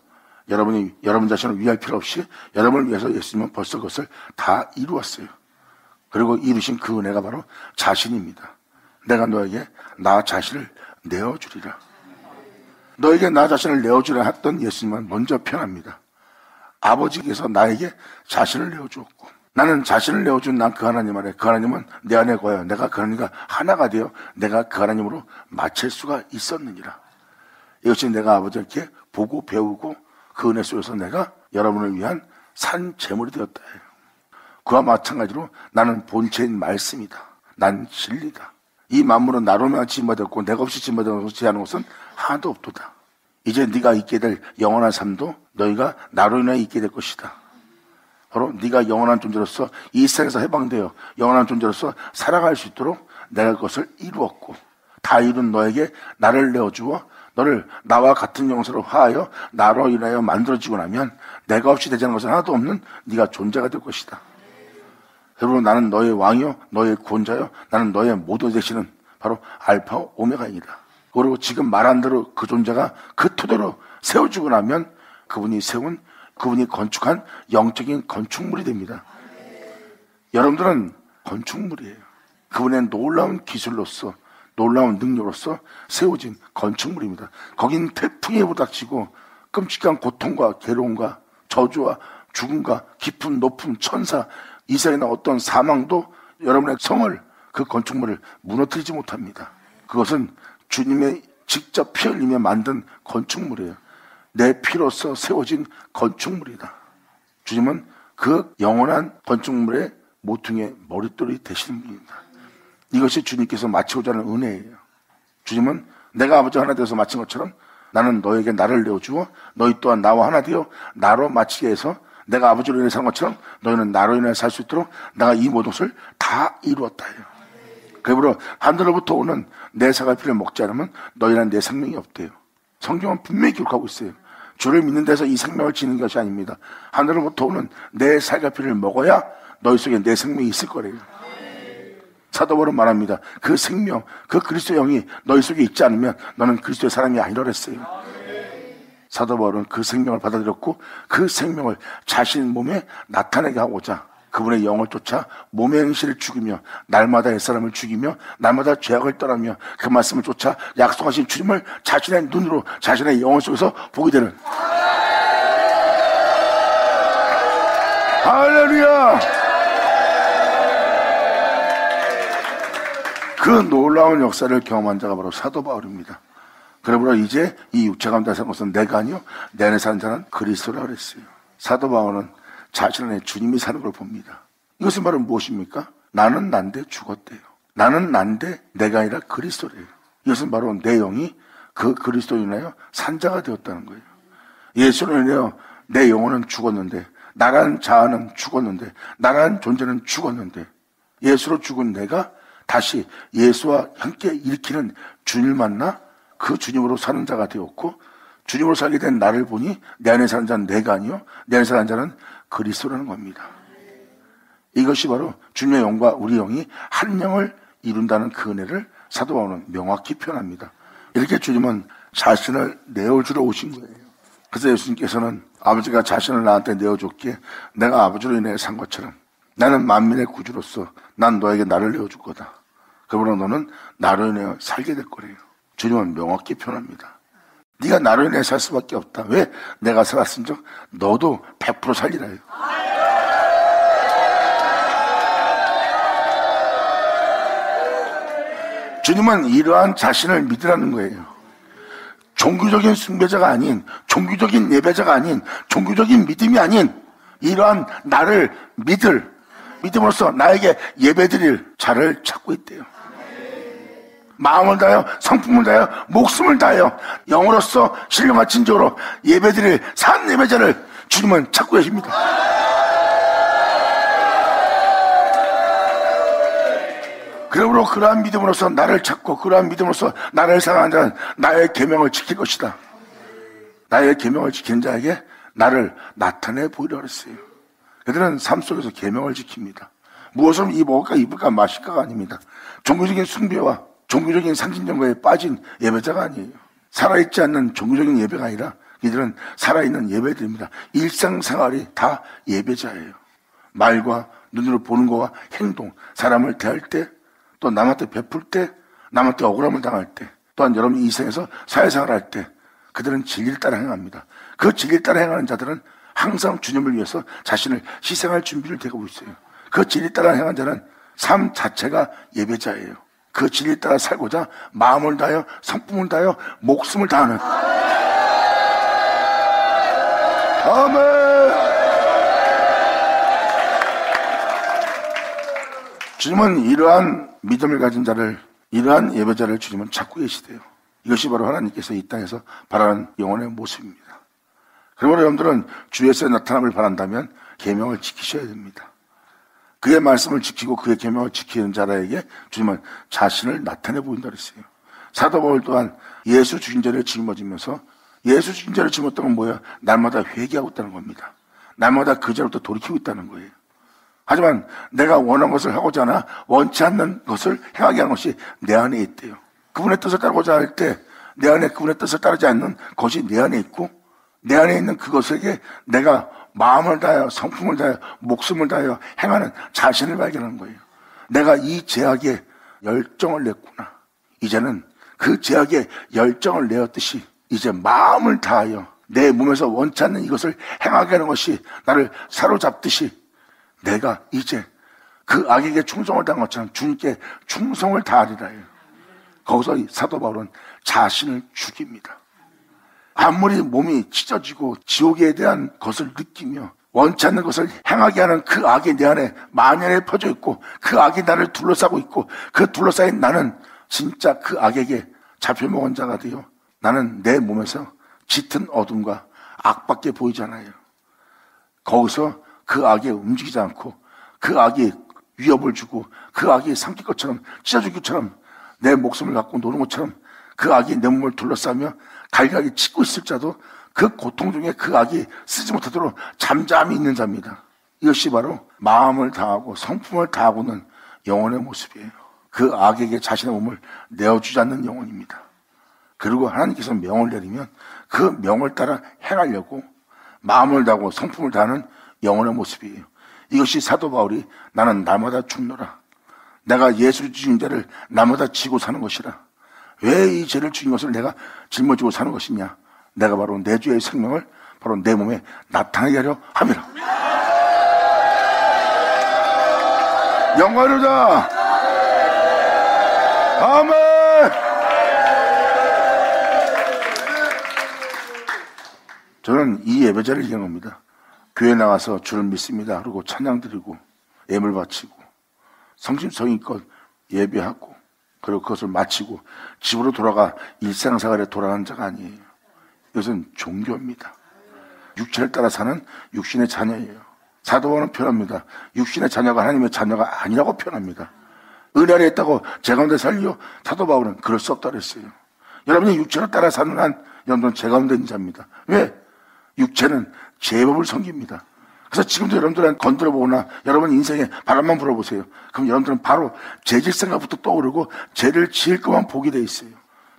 여러분이 여러분 자신을 위할 필요 없이 여러분을 위해서 예수님은 벌써 그것을 다 이루었어요. 그리고 이루신 그 은혜가 바로 자신입니다. 내가 너에게 나 자신을 내어주리라. 너에게 나 자신을 내어주라 했던 예수님은 먼저 표현합니다. 아버지께서 나에게 자신을 내어주었고 나는 자신을 내어준 난 그 하나님 안에 그 하나님은 내 안에 거하여 내가 그 하나님과 하나가 되어 내가 그 하나님으로 맞출 수가 있었느니라. 이것이 내가 아버지께 보고 배우고 그 은혜 속에서 내가 여러분을 위한 산 제물이 되었다 해요. 그와 마찬가지로 나는 본체인 말씀이다. 난 진리다. 이 만물은 나로만 지음받았고 내가 없이 지음받지 않은 것은 하나도 없도다. 이제 네가 있게 될 영원한 삶도 너희가 나로 인하여 있게 될 것이다. 바로 네가 영원한 존재로서 이 세상에서 해방되어 영원한 존재로서 살아갈 수 있도록 내가 그것을 이루었고 다 이룬 너에게 나를 내어주어 너를 나와 같은 영성으로 화하여 나로 인하여 만들어지고 나면 내가 없이 되지 않은 것은 하나도 없는 네가 존재가 될 것이다. 여러분 나는 너의 왕이요 너의 구원자요 나는 너의 모두 되시는 바로 알파 오메가이다. 그리고 지금 말한 대로 그 존재가 그 토대로 세워지고 나면 그분이 건축한 영적인 건축물이 됩니다. 여러분들은 건축물이에요. 그분의 놀라운 기술로서 놀라운 능력으로서 세워진 건축물입니다. 거긴 태풍에 부닥치고 끔찍한 고통과 괴로움과 저주와 죽음과 깊은 높은 천사 이상이나 어떤 사망도 여러분의 성을 그 건축물을 무너뜨리지 못합니다. 그것은 주님의 직접 피 흘리며 만든 건축물이에요. 내 피로서 세워진 건축물이다. 주님은 그 영원한 건축물의 모퉁이의 머릿돌이 되시는 분입니다. 이것이 주님께서 마치고자 하는 은혜예요. 주님은 내가 아버지 하나 되어서 마친 것처럼 나는 너에게 나를 내어주어 너희 또한 나와 하나 되어 나로 마치게 해서 내가 아버지로 인해 산 것처럼 너희는 나로 인해 살 수 있도록 내가 이 모든 것을 다 이루었다 해요. 그러므로 하늘로부터 오는 내 사과피를 먹지 않으면 너희는 내 생명이 없대요. 성경은 분명히 기록하고 있어요. 주를 믿는 데서 이 생명을 지는 것이 아닙니다. 하늘로부터 오는 내 사과피를 먹어야 너희 속에 내 생명이 있을 거래요. 사도 바울은 말합니다. 그 생명, 그 그리스도의 영이 너희 속에 있지 않으면 너는 그리스도의 사람이 아니라 그랬어요. 사도 바울은 그 생명을 받아들였고 그 생명을 자신 몸에 나타내게 하고자 그분의 영을 쫓아 몸의 행실을 죽이며 날마다 옛사람을 죽이며 날마다 죄악을 떠나며 그 말씀을 쫓아 약속하신 주님을 자신의 눈으로 자신의 영혼 속에서 보게 되는 할렐루야! 그 놀라운 역사를 경험한 자가 바로 사도 바울입니다. 그러므로 이제 이 육체 가운데 사는 것은 내가 아니요 내 안에 사는 자는 그리스도라 그랬어요. 사도 바울은 자신 안에 주님이 사는 걸 봅니다. 이것은 바로 무엇입니까? 나는 난데 죽었대요. 나는 난데 내가 아니라 그리스도래요. 이것은 바로 내 영이 그 그리스도로 인하여 산자가 되었다는 거예요. 예수로 인하여 내 영혼은 죽었는데 나라는 자아는 죽었는데 나라는 존재는 죽었는데 예수로 죽은 내가 다시 예수와 함께 일으키는 주님을 만나 그 주님으로 사는 자가 되었고 주님으로 살게 된 나를 보니 내 안에 사는 자는 내가 아니요 내 안에 사는 자는 그리스도라는 겁니다. 이것이 바로 주님의 영과 우리 영이 한 영을 이룬다는 그 은혜를 사도 바울은 명확히 표현합니다. 이렇게 주님은 자신을 내어주러 오신 거예요. 그래서 예수님께서는 아버지가 자신을 나한테 내어줬기에 내가 아버지로 인해 산 것처럼 나는 만민의 구주로서 난 너에게 나를 내어줄 거다. 그러므로 너는 나로 인해 살게 될 거래요. 주님은 명확히 표현합니다. 네가 나로 인해 살 수밖에 없다. 왜? 내가 살았은 적 너도 100% 살리라 해요. 주님은 이러한 자신을 믿으라는 거예요. 종교적인 숭배자가 아닌, 종교적인 예배자가 아닌, 종교적인 믿음이 아닌 이러한 나를 믿음으로써 나에게 예배드릴 자를 찾고 있대요. 마음을 다하여 성품을 다하여 목숨을 다하여 영으로서 신령과 진정으로 예배드릴 산 예배자를 주님은 찾고 계십니다. 그러므로 그러한 믿음으로서 나를 찾고 그러한 믿음으로서 나를 사랑하는 자는 나의 계명을 지킬 것이다. 나의 계명을 지키는 자에게 나를 나타내 보이라 그랬어요. 그들은 삶 속에서 계명을 지킵니다. 무엇을 먹을까 입을까 마실까가 아닙니다. 종교적인 숭배와 종교적인 상징정거에 빠진 예배자가 아니에요. 살아있지 않는 종교적인 예배가 아니라 이들은 살아있는 예배들입니다. 일상생활이 다 예배자예요. 말과 눈으로 보는 것과 행동, 사람을 대할 때, 또 남한테 베풀 때, 남한테 억울함을 당할 때, 또한 여러분 이생에서 사회생활할 때 그들은 진리를 따라 행합니다. 그 진리를 따라 행하는 자들은 항상 주님을 위해서 자신을 희생할 준비를 되고 있어요. 그 진리를 따라 행하는 자는 삶 자체가 예배자예요. 그 진리를 따라 살고자 마음을 다하여 성품을 다하여 목숨을 다하는 아멘. 주님은 이러한 믿음을 가진 자를, 이러한 예배자를 주님은 찾고 계시대요. 이것이 바로 하나님께서 이 땅에서 바라는 영혼의 모습입니다. 그러므로 여러분들은 주에서의 나타남을 바란다면 계명을 지키셔야 됩니다. 그의 말씀을 지키고 그의 계명을 지키는 자라에게 주님은 자신을 나타내 보인다 그랬어요. 사도 바울 또한 예수 죽인 자를 짊어지면서, 예수 죽인 자를 짊었던 건 뭐예요? 날마다 회개하고 있다는 겁니다. 날마다 그 자로부터 돌이키고 있다는 거예요. 하지만 내가 원하는 것을 하고자 하나 원치 않는 것을 행하게 하는 것이 내 안에 있대요. 그분의 뜻을 따르고자 할 때 내 안에 그분의 뜻을 따르지 않는 것이 내 안에 있고, 내 안에 있는 그것에게 내가 마음을 다하여 성품을 다하여 목숨을 다하여 행하는 자신을 발견하는 거예요. 내가 이 제약에 열정을 냈구나. 이제는 그 제약에 열정을 내었듯이 이제 마음을 다하여 내 몸에서 원치 않는 이것을 행하게 하는 것이 나를 사로잡듯이 내가 이제 그 악에게 충성을 다한 것처럼 주님께 충성을 다하리라 해요. 거기서 사도 바울은 자신을 죽입니다. 아무리 몸이 찢어지고 지옥에 대한 것을 느끼며 원치 않는 것을 행하게 하는 그 악이 내 안에 만연해 퍼져 있고, 그 악이 나를 둘러싸고 있고, 그 둘러싸인 나는 진짜 그 악에게 잡혀먹은 자가 되어 나는 내 몸에서 짙은 어둠과 악밖에 보이지 않아요. 거기서 그 악에 움직이지 않고 그 악이 위협을 주고 그 악이 삼킬 것처럼 찢어질 것처럼 내 목숨을 갖고 노는 것처럼 그 악이 내 몸을 둘러싸며 갈갈이 치고 있을 자도 그 고통 중에 그 악이 쓰지 못하도록 잠잠히 있는 자입니다. 이것이 바로 마음을 다하고 성품을 다하고는 영혼의 모습이에요. 그 악에게 자신의 몸을 내어주지 않는 영혼입니다. 그리고 하나님께서 명을 내리면 그 명을 따라 행하려고 마음을 다하고 성품을 다하는 영혼의 모습이에요. 이것이 사도 바울이 나는 날마다 죽노라. 내가 예수 죽인 자를 날마다 지고 사는 것이라. 왜 이 죄를 죽인 것을 내가 짊어지고 사는 것이냐. 내가 바로 내 주의 생명을 바로 내 몸에 나타나게 하려 함이라. 영광이로다. 아멘. 저는 이 예배자를 기억합니다. 교회 나가서 주를 믿습니다. 그리고 찬양 드리고 예물 바치고 성심성의껏 예배하고 그리고 그것을 마치고 집으로 돌아가 일상생활에 돌아가는 자가 아니에요. 이것은 종교입니다. 육체를 따라 사는 육신의 자녀예요. 사도 바울은 표현합니다. 육신의 자녀가 하나님의 자녀가 아니라고 표현합니다. 은혜 안에 있다고 제 가운데 살려? 사도 바울은 그럴 수 없다고 했어요. 여러분이 육체를 따라 사는 한 여러분은 제 가운데 있는 자입니다. 왜? 육체는 제법을 섬깁니다. 그래서 지금도 여러분들은 건드려보거나 여러분 인생에 바람만 불어보세요. 그럼 여러분들은 바로 죄질 생각부터 떠오르고 죄를 지을 것만 보게 돼 있어요.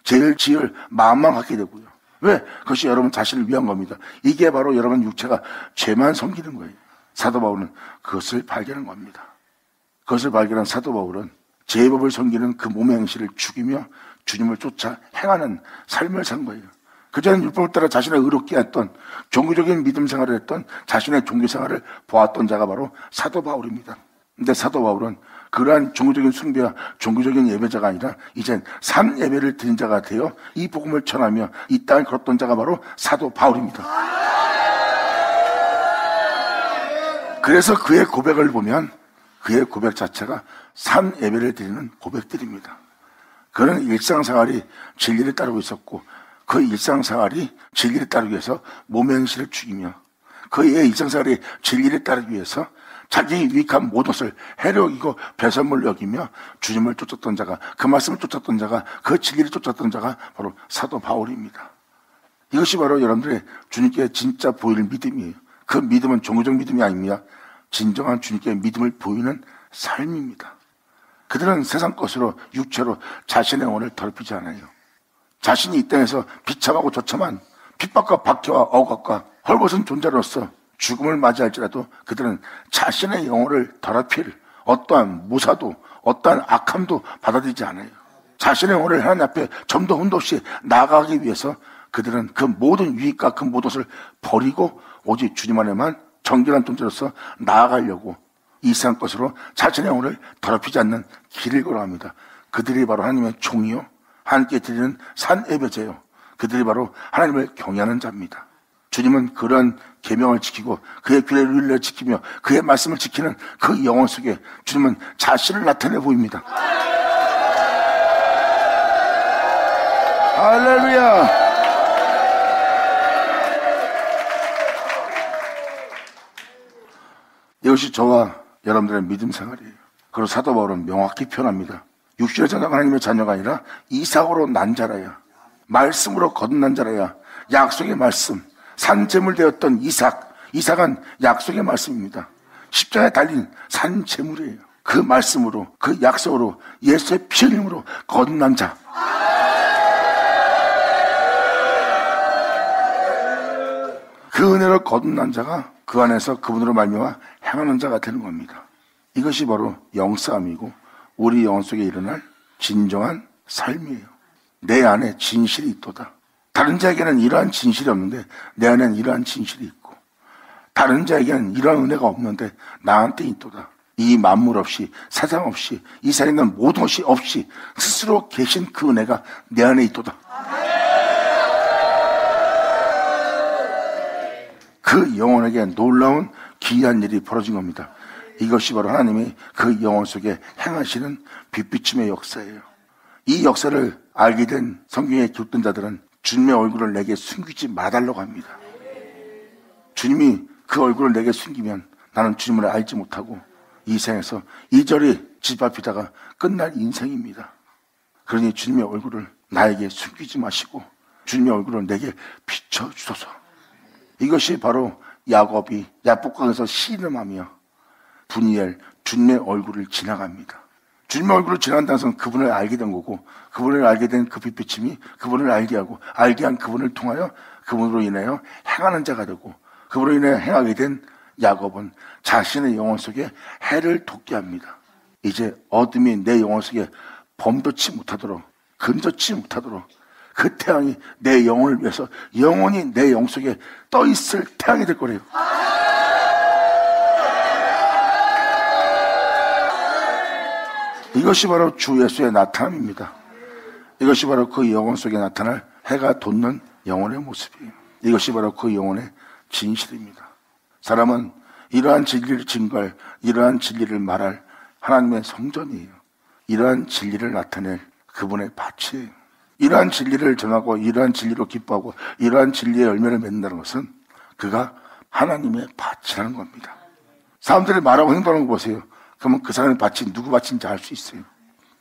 죄를 지을 마음만 갖게 되고요. 왜? 그것이 여러분 자신을 위한 겁니다. 이게 바로 여러분 육체가 죄만 섬기는 거예요. 사도 바울은 그것을 발견한 겁니다. 그것을 발견한 사도 바울은 제법을 섬기는 그 몸의 행실을 죽이며 주님을 쫓아 행하는 삶을 산 거예요. 그전엔 율법을 따라 자신을 의롭게 했던 종교적인 믿음 생활을 했던 자신의 종교 생활을 보았던 자가 바로 사도 바울입니다. 근데 사도 바울은 그러한 종교적인 숭배와 종교적인 예배자가 아니라 이젠 산 예배를 드린 자가 되어 이 복음을 전하며 이 땅을 걸었던 자가 바로 사도 바울입니다. 그래서 그의 고백을 보면 그의 고백 자체가 산 예배를 드리는 고백들입니다. 그는 일상생활이 진리를 따르고 있었고 그 일상생활이 진리를 따르기 위해서 몸의 행실을 죽이며 그의 일상생활이 진리를 따르기 위해서 자기 유익한 모든 것을 해로 여기고 배설물로 여기며 주님을 쫓았던 자가, 그 말씀을 쫓았던 자가, 그 진리를 쫓았던 자가 바로 사도 바울입니다. 이것이 바로 여러분들의 주님께 진짜 보일 믿음이에요. 그 믿음은 종교적 믿음이 아닙니다. 진정한 주님께 믿음을 보이는 삶입니다. 그들은 세상 것으로 육체로 자신의 영혼을 더럽히지 않아요. 자신이 이 땅에서 비참하고 처참한 핍박과 박해와 억압과 헐벗은 존재로서 죽음을 맞이할지라도 그들은 자신의 영혼을 더럽힐 어떠한 모사도 어떠한 악함도 받아들이지 않아요. 자신의 영혼을 하나님 앞에 점도 흠도 없이 나아가기 위해서 그들은 그 모든 유익과 그 모든 것을 버리고 오직 주님 안에만 정결한 존재로서 나아가려고 이 세상 것으로 자신의 영혼을 더럽히지 않는 길을 걸어갑니다. 그들이 바로 하나님의 종이요 하나님께 드리는 산 예배제요, 그들이 바로 하나님을 경외하는 자입니다. 주님은 그런 계명을 지키고 그의 규례를 지키며 그의 말씀을 지키는 그 영혼 속에 주님은 자신을 나타내 보입니다. 할렐루야. 이것이 저와 여러분들의 믿음 생활이에요. 그리고 사도 바울은 명확히 표현합니다. 육신의 자녀가 하나님의 자녀가 아니라 이삭으로 난 자라야, 말씀으로 거듭난 자라야. 약속의 말씀, 산재물 되었던 이삭은 약속의 말씀입니다. 십자가에 달린 산재물이에요. 그 말씀으로, 그 약속으로, 예수의 피 흘림으로 거듭난 자. 그 은혜로 거듭난 자가 그 안에서 그분으로 말미암아 행하는 자가 되는 겁니다. 이것이 바로 영싸움이고 우리 영혼 속에 일어날 진정한 삶이에요. 내 안에 진실이 있도다. 다른 자에게는 이러한 진실이 없는데 내 안에는 이러한 진실이 있고, 다른 자에게는 이러한 은혜가 없는데 나한테 있도다. 이 만물 없이, 세상 없이, 이 세상에 있는 모든 것이 없이 스스로 계신 그 은혜가 내 안에 있도다. 그 영혼에게 놀라운 기이한 일이 벌어진 겁니다. 이것이 바로 하나님이 그 영혼 속에 행하시는 빛비침의 역사예요. 이 역사를 알게 된 성경의 기록된 자들은 주님의 얼굴을 내게 숨기지 말달라고 합니다. 주님이 그 얼굴을 내게 숨기면 나는 주님을 알지 못하고 이 생에서 이저리 짓밟히다가 끝날 인생입니다. 그러니 주님의 얼굴을 나에게 숨기지 마시고 주님의 얼굴을 내게 비춰주소서. 이것이 바로 야곱이 야복강에서 씨름하며 분이엘 주님의 얼굴을 지나갑니다. 주님의 얼굴을 지나간다는 것은 그분을 알게 된 거고, 그분을 알게 된 그 빛비침이 그분을 알게 하고, 알게 한 그분을 통하여 그분으로 인하여 행하는 자가 되고, 그분으로 인하여 행하게 된 야곱은 자신의 영혼 속에 해를 돋게 합니다. 이제 어둠이 내 영혼 속에 범돋지 못하도록, 근접지 못하도록 그 태양이 내 영혼을 위해서 영원히 내 영 속에 떠 있을 태양이 될 거래요. 이것이 바로 주 예수의 나타남입니다. 이것이 바로 그 영혼 속에 나타날 해가 돋는 영혼의 모습이에요. 이것이 바로 그 영혼의 진실입니다. 사람은 이러한 진리를 증거할, 이러한 진리를 말할 하나님의 성전이에요. 이러한 진리를 나타낼 그분의 밭이에요. 이러한 진리를 전하고 이러한 진리로 기뻐하고 이러한 진리의 열매를 맺는다는 것은 그가 하나님의 밭이라는 겁니다. 사람들이 말하고 행동하는 거 보세요. 그러면 그 사람의 밭이 누구 밭인지 알 수 있어요.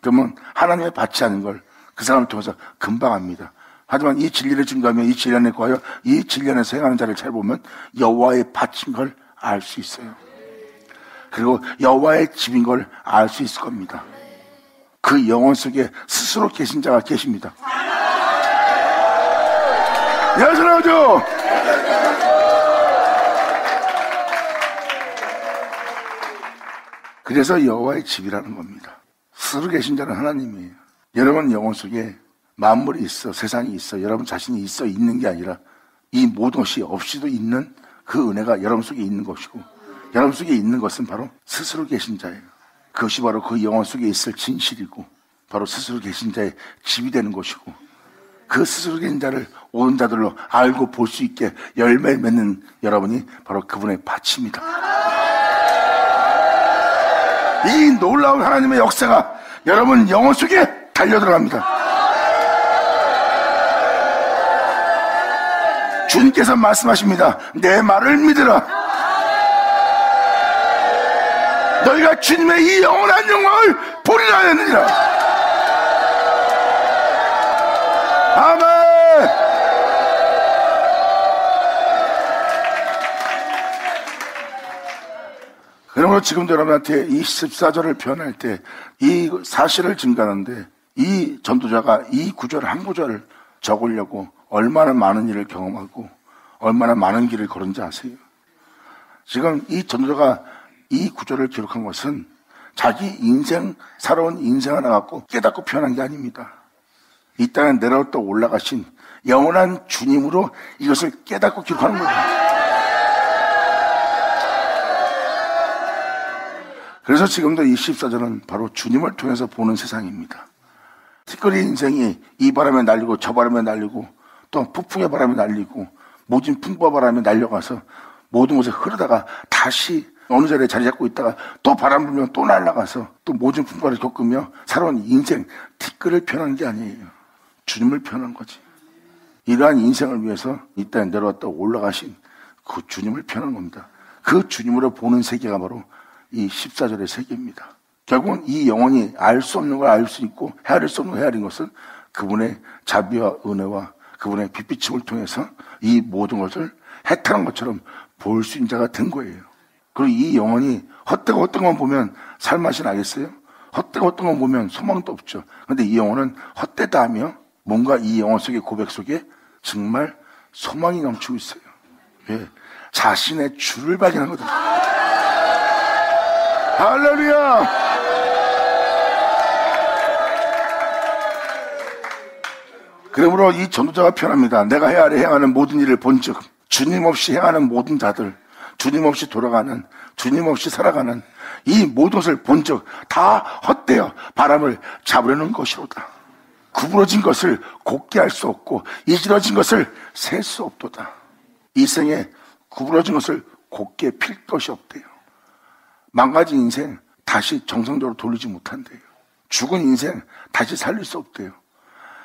그러면 하나님의 밭이 아닌 걸 그 사람을 통해서 금방 압니다. 하지만 이 진리를 증거하며 이 진리 안에 거하여 이 진리 안에서 행하는 자를 잘 보면 여호와의 밭인 걸 알 수 있어요. 그리고 여호와의 집인 걸 알 수 있을 겁니다. 그 영혼 속에 스스로 계신 자가 계십니다. 예수라죠. 그래서 여호와의 집이라는 겁니다. 스스로 계신 자는 하나님이에요. 여러분 영혼 속에 만물이 있어, 세상이 있어, 여러분 자신이 있어 있는 게 아니라 이 모든 것이 없이도 있는 그 은혜가 여러분 속에 있는 것이고, 여러분 속에 있는 것은 바로 스스로 계신 자예요. 그것이 바로 그 영혼 속에 있을 진실이고 바로 스스로 계신 자의 집이 되는 것이고, 그 스스로 계신 자를 온 자들로 알고 볼 수 있게 열매를 맺는 여러분이 바로 그분의 밭입니다. 이 놀라운 하나님의 역사가 여러분 영혼 속에 달려들어갑니다. 주님께서 말씀하십니다. 내 말을 믿으라. 너희가 주님의 이 영원한 영광을 보리라 하였느니라. 아멘. 그러므로 지금도 여러분한테 이 14절을 표현할 때 이 사실을 증가하는데 이 전도자가 이 구절 한 구절을 적으려고 얼마나 많은 일을 경험하고 얼마나 많은 길을 걸은지 아세요? 지금 이 전도자가 이 구절을 기록한 것은 자기 인생, 살아온 인생 하나 갖고 깨닫고 표현한 게 아닙니다. 이 땅에 내려왔다 올라가신 영원한 주님으로 이것을 깨닫고 기록하는 거예요. 그래서 지금도 이 14절은 바로 주님을 통해서 보는 세상입니다. 티끌이 인생이 이 바람에 날리고 저 바람에 날리고 또 북풍의 바람에 날리고 모진 풍부와 바람에 날려가서 모든 곳에 흐르다가 다시 어느 자리에 자리 잡고 있다가 또 바람 불면 또 날아가서 또 모진 풍부를 겪으며 살아온 인생, 티끌을 표현한 게 아니에요. 주님을 표현한 거지. 이러한 인생을 위해서 이 땅에 내려왔다 올라가신 그 주님을 표현한 겁니다. 그 주님으로 보는 세계가 바로 이 14절의 세계입니다. 결국은 이 영혼이 알 수 없는 걸 알 수 있고 헤아릴 수 없는 걸 헤아린 것은 그분의 자비와 은혜와 그분의 빛비침을 통해서 이 모든 것을 해탈한 것처럼 볼 수 있는 자가 된 거예요. 그리고 이 영혼이 헛되고 헛된 것만 보면 살맛이 나겠어요? 헛되고 헛된 것만 보면 소망도 없죠. 그런데 이 영혼은 헛되다 하며 뭔가 이 영혼 속의 고백 속에 정말 소망이 넘치고 있어요. 왜? 자신의 주를 발견하거든요. 할렐루야! 그러므로 이 전도자가 표현합니다. 내가 헤아려 행하는 모든 일을 본즉 주님 없이 행하는 모든 자들, 주님 없이 돌아가는, 주님 없이 살아가는 이 모든 것을 본즉 다 헛되어 바람을 잡으려는 것이로다. 구부러진 것을 곱게 할 수 없고 이지러진 것을 셀 수 없도다. 이 생에 구부러진 것을 곱게 필 것이 없대요. 망가진 인생 다시 정상적으로 돌리지 못한대요. 죽은 인생 다시 살릴 수 없대요.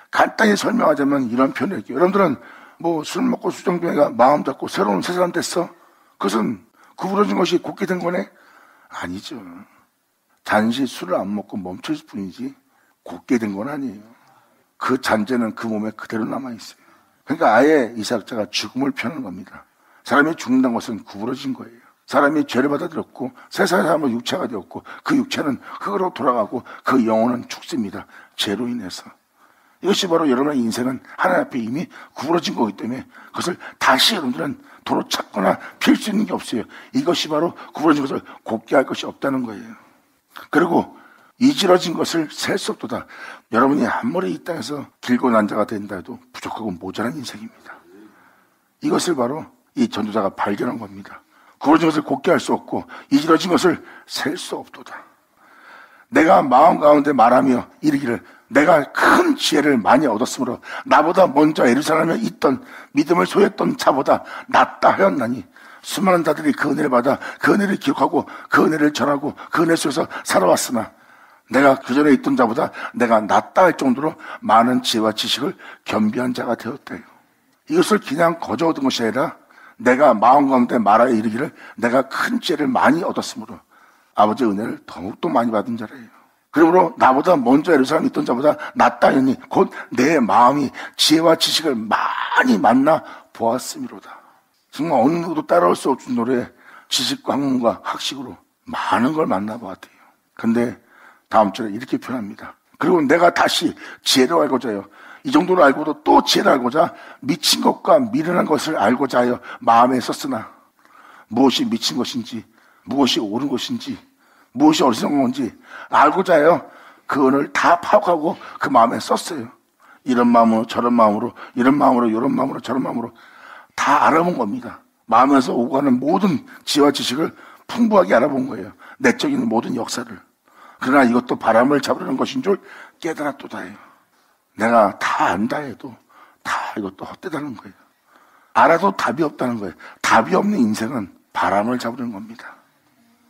간단히 설명하자면 이런 표현이에요. 여러분들은 뭐 술 먹고 수정병이가 마음 잡고 새로운 새 사람 됐어? 그것은 구부러진 것이 곧게 된 거네? 아니죠. 단지 술을 안 먹고 멈출 뿐이지 곧게 된 건 아니에요. 그 잔재는 그 몸에 그대로 남아있어요. 그러니까 아예 이사학자가 죽음을 표현하는 겁니다. 사람이 죽는다는 것은 구부러진 거예요. 사람이 죄를 받아들였고 세상의 사람은 육체가 되었고 그 육체는 흙으로 돌아가고 그 영혼은 죽습니다. 죄로 인해서. 이것이 바로 여러분의 인생은 하나님 앞에 이미 구부러진 거기 때문에 그것을 다시 여러분들은 도로 찾거나 필 수 있는 게 없어요. 이것이 바로 구부러진 것을 곱게 할 것이 없다는 거예요. 그리고 이지러진 것을 셀 수 없도다. 여러분이 아무리 이 땅에서 길고 난자가 된다 해도 부족하고 모자란 인생입니다. 이것을 바로 이 전도자가 발견한 겁니다. 구부러진 것을 곱게 할 수 없고 이지러진 것을 셀 수 없도다. 내가 마음 가운데 말하며 이르기를 내가 큰 지혜를 많이 얻었으므로 나보다 먼저 예루살렘에 있던 믿음을 소유했던 자보다 낫다 하였나니 수많은 자들이 그 은혜를 받아 그 은혜를 기억하고 그 은혜를 전하고 그 은혜 속에서 살아왔으나 내가 그전에 있던 자보다 내가 낫다 할 정도로 많은 지혜와 지식을 겸비한 자가 되었대요. 이것을 그냥 거저 얻은 것이 아니라 내가 마음 가운데 말하여 이르기를 내가 큰 지혜를 많이 얻었으므로 아버지의 은혜를 더욱더 많이 받은 자래요. 그러므로 나보다 먼저 예루살렘에 있던 자보다 낫다 하니 곧 내 마음이 지혜와 지식을 많이 만나 보았음이로다. 정말 어느 누구도 따라올 수 없는 노래 지식과 학문과 학식으로 많은 걸 만나보았대요. 근데 다음 절에 이렇게 표현합니다. 그리고 내가 다시 지혜를 알고자 해요. 이 정도로 알고도 또 지혜를 알고자 미친 것과 미련한 것을 알고자 하여 마음에 썼으나 무엇이 미친 것인지 무엇이 옳은 것인지 무엇이 어리석은 건지 알고자 해요. 그 은을 다 파악하고 그 마음에 썼어요. 이런 마음으로 저런 마음으로 이런 마음으로 이런 마음으로 저런 마음으로 다 알아본 겁니다. 마음에서 오고 가는 모든 지혜와 지식을 풍부하게 알아본 거예요. 내적인 모든 역사를. 그러나 이것도 바람을 잡으려는 것인 줄 깨달았도다 해요. 내가 다 안다 해도 다 이것도 헛되다는 거예요. 알아도 답이 없다는 거예요. 답이 없는 인생은 바람을 잡으려는 겁니다.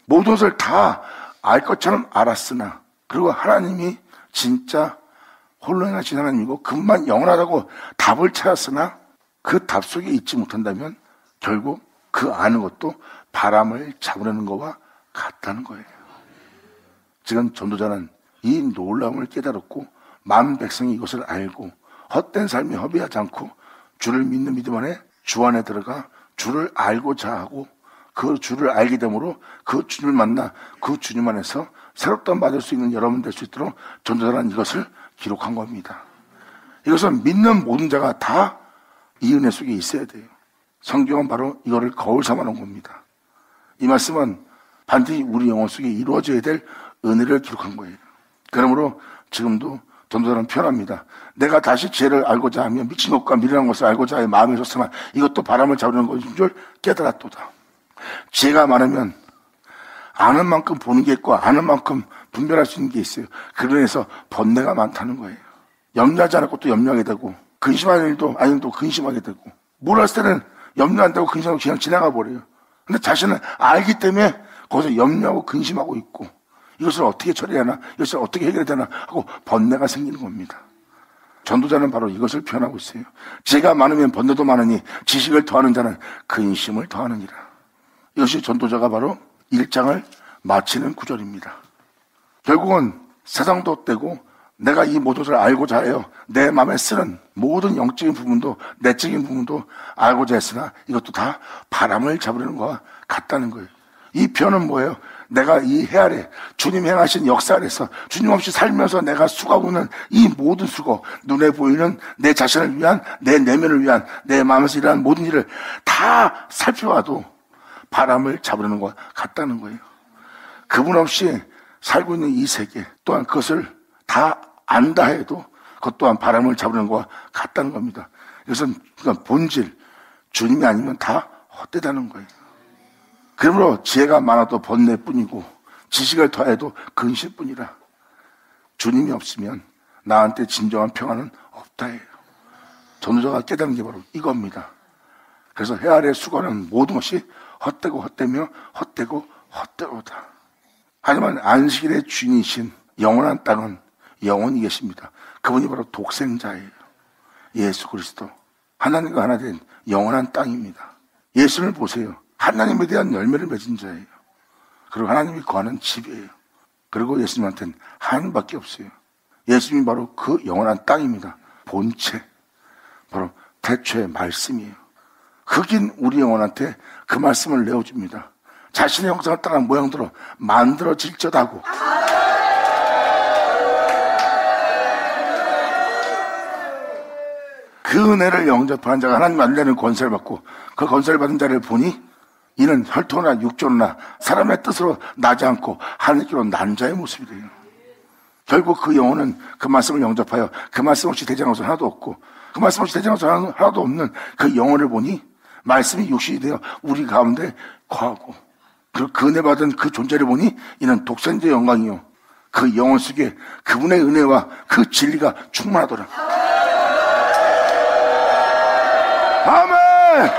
모든 것을 다 알 것처럼 알았으나 그리고 하나님이 진짜 홀로 행하신 하나님이고 그분만 영원하다고 답을 찾았으나 그 답 속에 있지 못한다면 결국 그 아는 것도 바람을 잡으려는 것과 같다는 거예요. 지금 전도자는 이 놀라움을 깨달았고 만 백성이 이것을 알고 헛된 삶에 허비하지 않고 주를 믿는 믿음 안에 주 안에 들어가 주를 알고자 하고 그 주를 알게 되므로 그 주님을 만나 그 주님 안에서 새롭다운 받을 수 있는 여러분 될 수 있도록 전도자는 이것을 기록한 겁니다. 이것은 믿는 모든 자가 다 이 은혜 속에 있어야 돼요. 성경은 바로 이거를 거울 삼아 놓은 겁니다. 이 말씀은 반드시 우리 영혼 속에 이루어져야 될 은혜를 기록한 거예요. 그러므로 지금도 전도자는 표현합니다. 내가 다시 죄를 알고자 하면 미친 것과 미련한 것을 알고자 하여 마음에 줬으나 이것도 바람을 잡으려는 것인 줄 깨달았도다. 죄가 많으면 아는 만큼 보는 게 있고 아는 만큼 분별할 수 있는 게 있어요. 그러면서 번뇌가 많다는 거예요. 염려하지 않을 것도 염려하게 되고 근심하는 일도 아니도 근심하게 되고 몰랐을 때는 염려 안 되고 근심하고 그냥 지나가 버려요. 근데 자신은 알기 때문에 거기서 염려하고 근심하고 있고 이것을 어떻게 처리하나 이것을 어떻게 해결해야 되나 하고 번뇌가 생기는 겁니다. 전도자는 바로 이것을 표현하고 있어요. 죄가 많으면 번뇌도 많으니 지식을 더하는 자는 근심을 더하느니라. 이것이 전도자가 바로 1장을 마치는 구절입니다. 결국은 세상도 떼고 내가 이 모든 것을 알고자 하여 내 마음에 쓰는 모든 영적인 부분도 내적인 부분도 알고자 했으나 이것도 다 바람을 잡으려는 것과 같다는 거예요. 이 표현은 뭐예요? 내가 이 해 아래 주님 행하신 역사 안에서 주님 없이 살면서 내가 수고하고 있는 이 모든 수고, 눈에 보이는 내 자신을 위한, 내 내면을 위한, 내 마음에서 일어나는 모든 일을 다 살펴봐도 바람을 잡으려는 것과 같다는 거예요. 그분 없이 살고 있는 이 세계 또한 그것을 다 안다 해도 그것 또한 바람을 잡으려는 것과 같다는 겁니다. 이것은 그러니까 본질, 주님이 아니면 다 헛되다는 거예요. 그러므로 지혜가 많아도 번뇌뿐이고 지식을 더해도 근심뿐이라. 주님이 없으면 나한테 진정한 평안은 없다 해요. 전도자가 깨닫는 게 바로 이겁니다. 그래서 해 아래 수고하는 모든 것이 헛되고 헛되며 헛되고 헛되로다. 하지만 안식일의 주인이신 영원한 땅은 영원히 계십니다. 그분이 바로 독생자예요. 예수 그리스도. 하나님과 하나 된 영원한 땅입니다. 예수를 보세요. 하나님에 대한 열매를 맺은 자예요. 그리고 하나님이 거하는 집이에요. 그리고 예수님한테는 하나님밖에 없어요. 예수님이 바로 그 영원한 땅입니다. 본체, 바로 태초의 말씀이에요. 흑인 우리 영혼한테 그 말씀을 내어줍니다. 자신의 형상을 따라 모양대로 만들어질저다고. 그 은혜를 영접한 자가 하나님 만나는 권세를 받고 그 권세를 받은 자를 보니 이는 혈통이나 육조나 사람의 뜻으로 나지 않고 하늘길로 난 자의 모습이 돼요. 결국 그 영혼은 그 말씀을 영접하여 그 말씀 없이 대장한 것은 하나도 없고 그 말씀 없이 대장한 것은 하나도 없는 그 영혼을 보니 말씀이 육신이 되어 우리 가운데 거하고 그리고 그 은혜 받은 그 존재를 보니 이는 독생자의 영광이요 그 영혼 속에 그분의 은혜와 그 진리가 충만하더라. 아멘!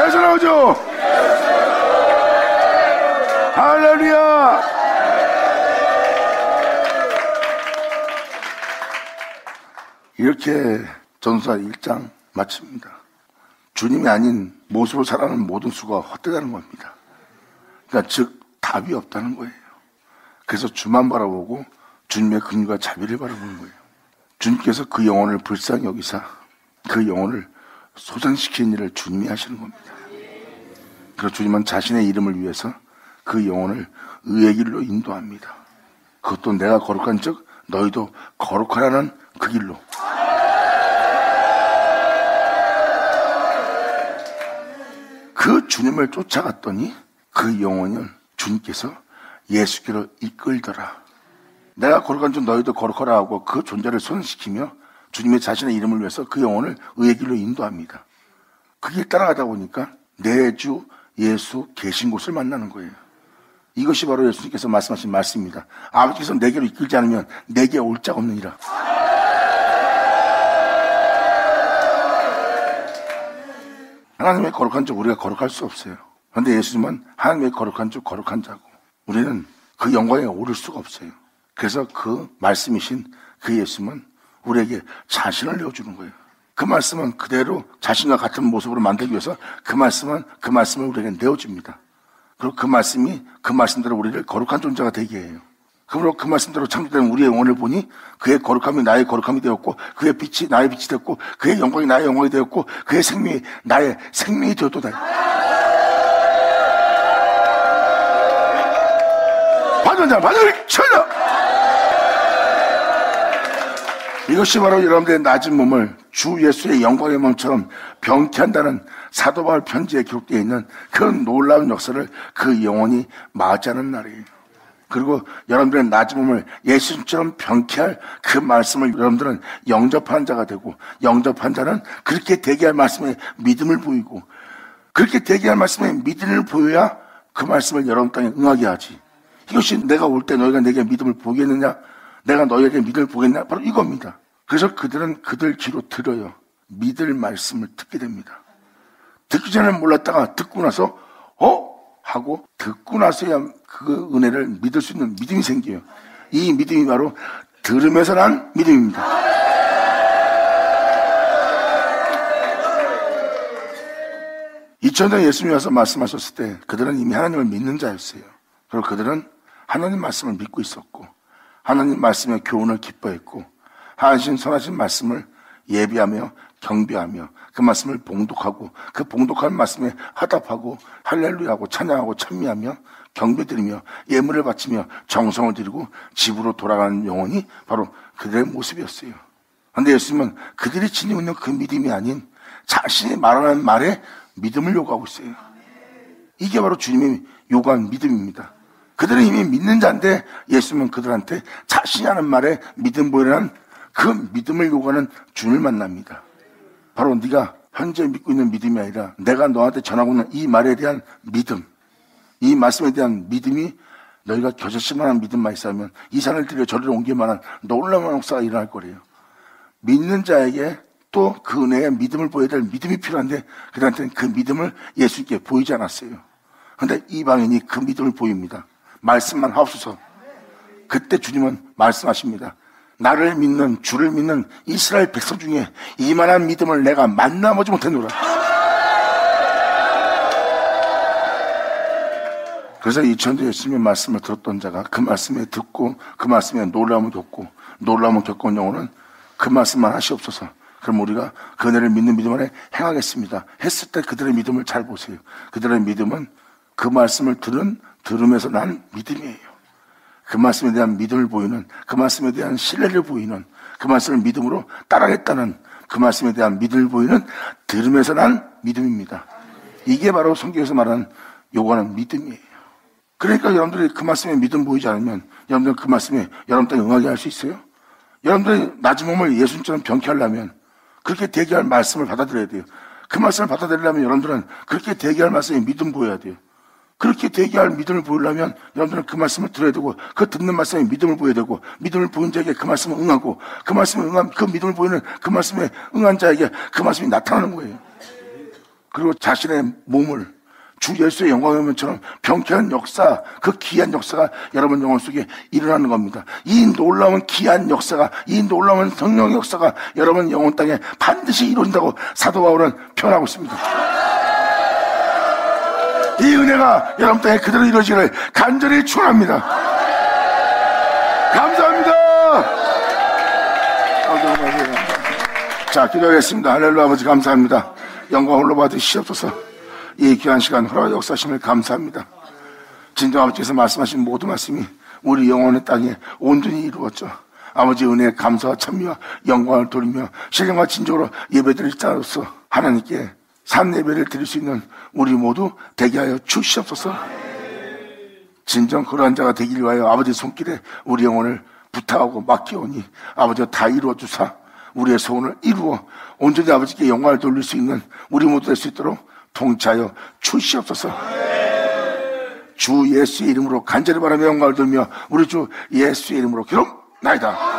예수 나오죠? 할렐루야! 이렇게 전도서 1장 마칩니다. 주님이 아닌 모습으로 살아가는 모든 수가 헛되다는 겁니다. 그러니까 즉 답이 없다는 거예요. 그래서 주만 바라보고 주님의 긍휼과 자비를 바라보는 거예요. 주님께서 그 영혼을 불쌍히 여기사 그 영혼을 소생시키는 일을 주님이 하시는 겁니다. 그리고 주님은 자신의 이름을 위해서 그 영혼을 의의 길로 인도합니다. 그것도 내가 거룩한 즉 너희도 거룩하라는 그 길로. 그 주님을 쫓아갔더니 그 영혼은 주님께서 예수께로 이끌더라. 내가 거룩한 즉 너희도 거룩하라 하고 그 존재를 소생시키며 주님의 자신의 이름을 위해서 그 영혼을 의의 길로 인도합니다. 그 길 따라가다 보니까 내 주 예수 계신 곳을 만나는 거예요. 이것이 바로 예수님께서 말씀하신 말씀입니다. 아버지께서 내게로 이끌지 않으면 내게 올 자가 없느니라. 하나님의 거룩한 자 우리가 거룩할 수 없어요. 그런데 예수님은 하나님의 거룩한 자 거룩한 자고 우리는 그 영광에 오를 수가 없어요. 그래서 그 말씀이신 그 예수님은 우리에게 자신을 내어주는 거예요. 그 말씀은 그대로 자신과 같은 모습으로 만들기 위해서 그 말씀을 우리에게 내어줍니다. 그리고 그 말씀대로 우리를 거룩한 존재가 되게 해요. 그러므로 그 말씀대로 창조된 우리의 영혼을 보니 그의 거룩함이 나의 거룩함이 되었고, 그의 빛이 나의 빛이 되었고, 그의 영광이 나의 영광이 되었고, 그의 생명이 나의 생명이 되었도다. 바늘 쳐라! 이것이 바로 여러분들의 낮은 몸을 주 예수의 영광의 몸처럼 병케한다는 사도 바울 편지에 기록되어 있는 그 놀라운 역사를 그 영혼이 맞이하는 날이에요. 그리고 여러분들의 낮은 몸을 예수님처럼 병케할 그 말씀을 여러분들은 영접한 자가 되고, 영접한 자는 그렇게 되게 할 말씀에 믿음을 보이고, 그렇게 되게 할 말씀에 믿음을 보여야 그 말씀을 여러분 땅에 응하게 하지. 이것이 내가 올 때 너희가 내게 믿음을 보겠느냐, 내가 너희에게 믿음을 보겠냐, 바로 이겁니다. 그래서 그들은 그들 귀로 들어요. 믿을 말씀을 듣게 됩니다. 듣기 전에는 몰랐다가 듣고 나서 하고 듣고 나서야 그 은혜를 믿을 수 있는 믿음이 생겨요. 이 믿음이 바로 들으면서 난 믿음입니다. (2000년) 예수님이 와서 말씀하셨을 때 그들은 이미 하나님을 믿는 자였어요. 그리고 그들은 하나님 말씀을 믿고 있었고, 하나님 말씀의 교훈을 기뻐했고, 하나님 선하신 말씀을 예비하며 경배하며 그 말씀을 봉독하고, 그 봉독한 말씀에 화답하고 할렐루야하고 찬양하고 찬미하며 경배드리며 예물을 바치며 정성을 드리고 집으로 돌아가는 영혼이 바로 그들의 모습이었어요. 그런데 예수님은 그들이 지니고 있는 그 믿음이 아닌 자신이 말하는 말에 믿음을 요구하고 있어요. 이게 바로 주님이 요구한 믿음입니다. 그들은 이미 믿는 자인데 예수님은 그들한테 자신이 하는 말에 믿음 보이라는 그 믿음을 요구하는 주님을 만납니다. 바로 네가 현재 믿고 있는 믿음이 아니라 내가 너한테 전하고 있는 이 말에 대한 믿음, 이 말씀에 대한 믿음이 너희가 겨자씨 만한 믿음만 있으면 이 산을 들여 저리로 옮길 만한 놀라운 역사가 일어날 거래요. 믿는 자에게 또 그 은혜에 믿음을 보여야 될 믿음이 필요한데 그들한테는 그 믿음을 예수님께 보이지 않았어요. 그런데 이방인이 그 믿음을 보입니다. 말씀만 하옵소서. 그때 주님은 말씀하십니다. 나를 믿는, 주를 믿는 이스라엘 백성 중에 이만한 믿음을 내가 만나보지 못했노라. 그래서 2000년 예수님의 말씀을 들었던 자가 그 말씀에 듣고 그 말씀에 놀라움을 겪고, 놀라움을 겪은 영혼은 그 말씀만 하시옵소서. 그럼 우리가 그 은혜를 믿는 믿음 안에 행하겠습니다 했을 때 그들의 믿음을 잘 보세요. 그들의 믿음은 그 말씀을 들으면서 난 믿음이에요. 그 말씀에 대한 믿음을 보이는, 그 말씀에 대한 신뢰를 보이는, 그 말씀을 믿음으로 따라겠다는 그 말씀에 대한 믿음을 보이는 들으면서 난 믿음입니다. 이게 바로 성경에서 말하는 요구하는 믿음이에요. 그러니까 여러분들이 그 말씀에 믿음 보이지 않으면 여러분들 그 말씀에 여러분 땅에 응하게 할 수 있어요? 여러분들이 낮은 몸을 예수님처럼 병케하려면 그렇게 되게 할 말씀을 받아들여야 돼요. 그 말씀을 받아들이려면 여러분들은 그렇게 되게 할 말씀에 믿음 보여야 돼요. 그렇게 되게 할 믿음을 보이려면 여러분들은 그 말씀을 들어야 되고, 그 듣는 말씀에 믿음을 보여야 되고, 믿음을 보인 자에게 그 말씀을 응하고, 그 말씀에 응한, 그 믿음을 보이는 그 말씀에 응한 자에게 그 말씀이 나타나는 거예요. 그리고 자신의 몸을 주 예수의 영광의 몸처럼 병케한 역사, 그 귀한 역사가 여러분 영혼 속에 일어나는 겁니다. 이 놀라운 귀한 역사가, 이 놀라운 성령의 역사가 여러분 영혼 땅에 반드시 이루어진다고 사도 바울은 표현하고 있습니다. 이 은혜가 여러분 땅에 그대로 이루어지기를 간절히 축원합니다. 감사합니다. 자, 기도하겠습니다. 할렐루야. 아버지 감사합니다. 영광 홀로 받으시옵소서. 이 귀한 시간 허락 역사심을 감사합니다. 진정 아버지께서 말씀하신 모든 말씀이 우리 영혼의 땅에 온전히 이루어져 아버지 은혜의 감사와 찬미와 영광을 돌리며 신령과 진정으로 예배드릴 자로서 하나님께 산 예배를 드릴 수 있는 우리 모두 되게 하여 주시옵소서. 진정 그러한 자가 되길 위하여 아버지 손길에 우리 영혼을 부탁하고 맡기오니 아버지가 다 이루어 주사 우리의 소원을 이루어 온전히 아버지께 영광을 돌릴 수 있는 우리 모두 될 수 있도록 통치하여 주시옵소서. 주 예수의 이름으로 간절히 바라며 영광을 돌며 우리 주 예수의 이름으로 기록나이다.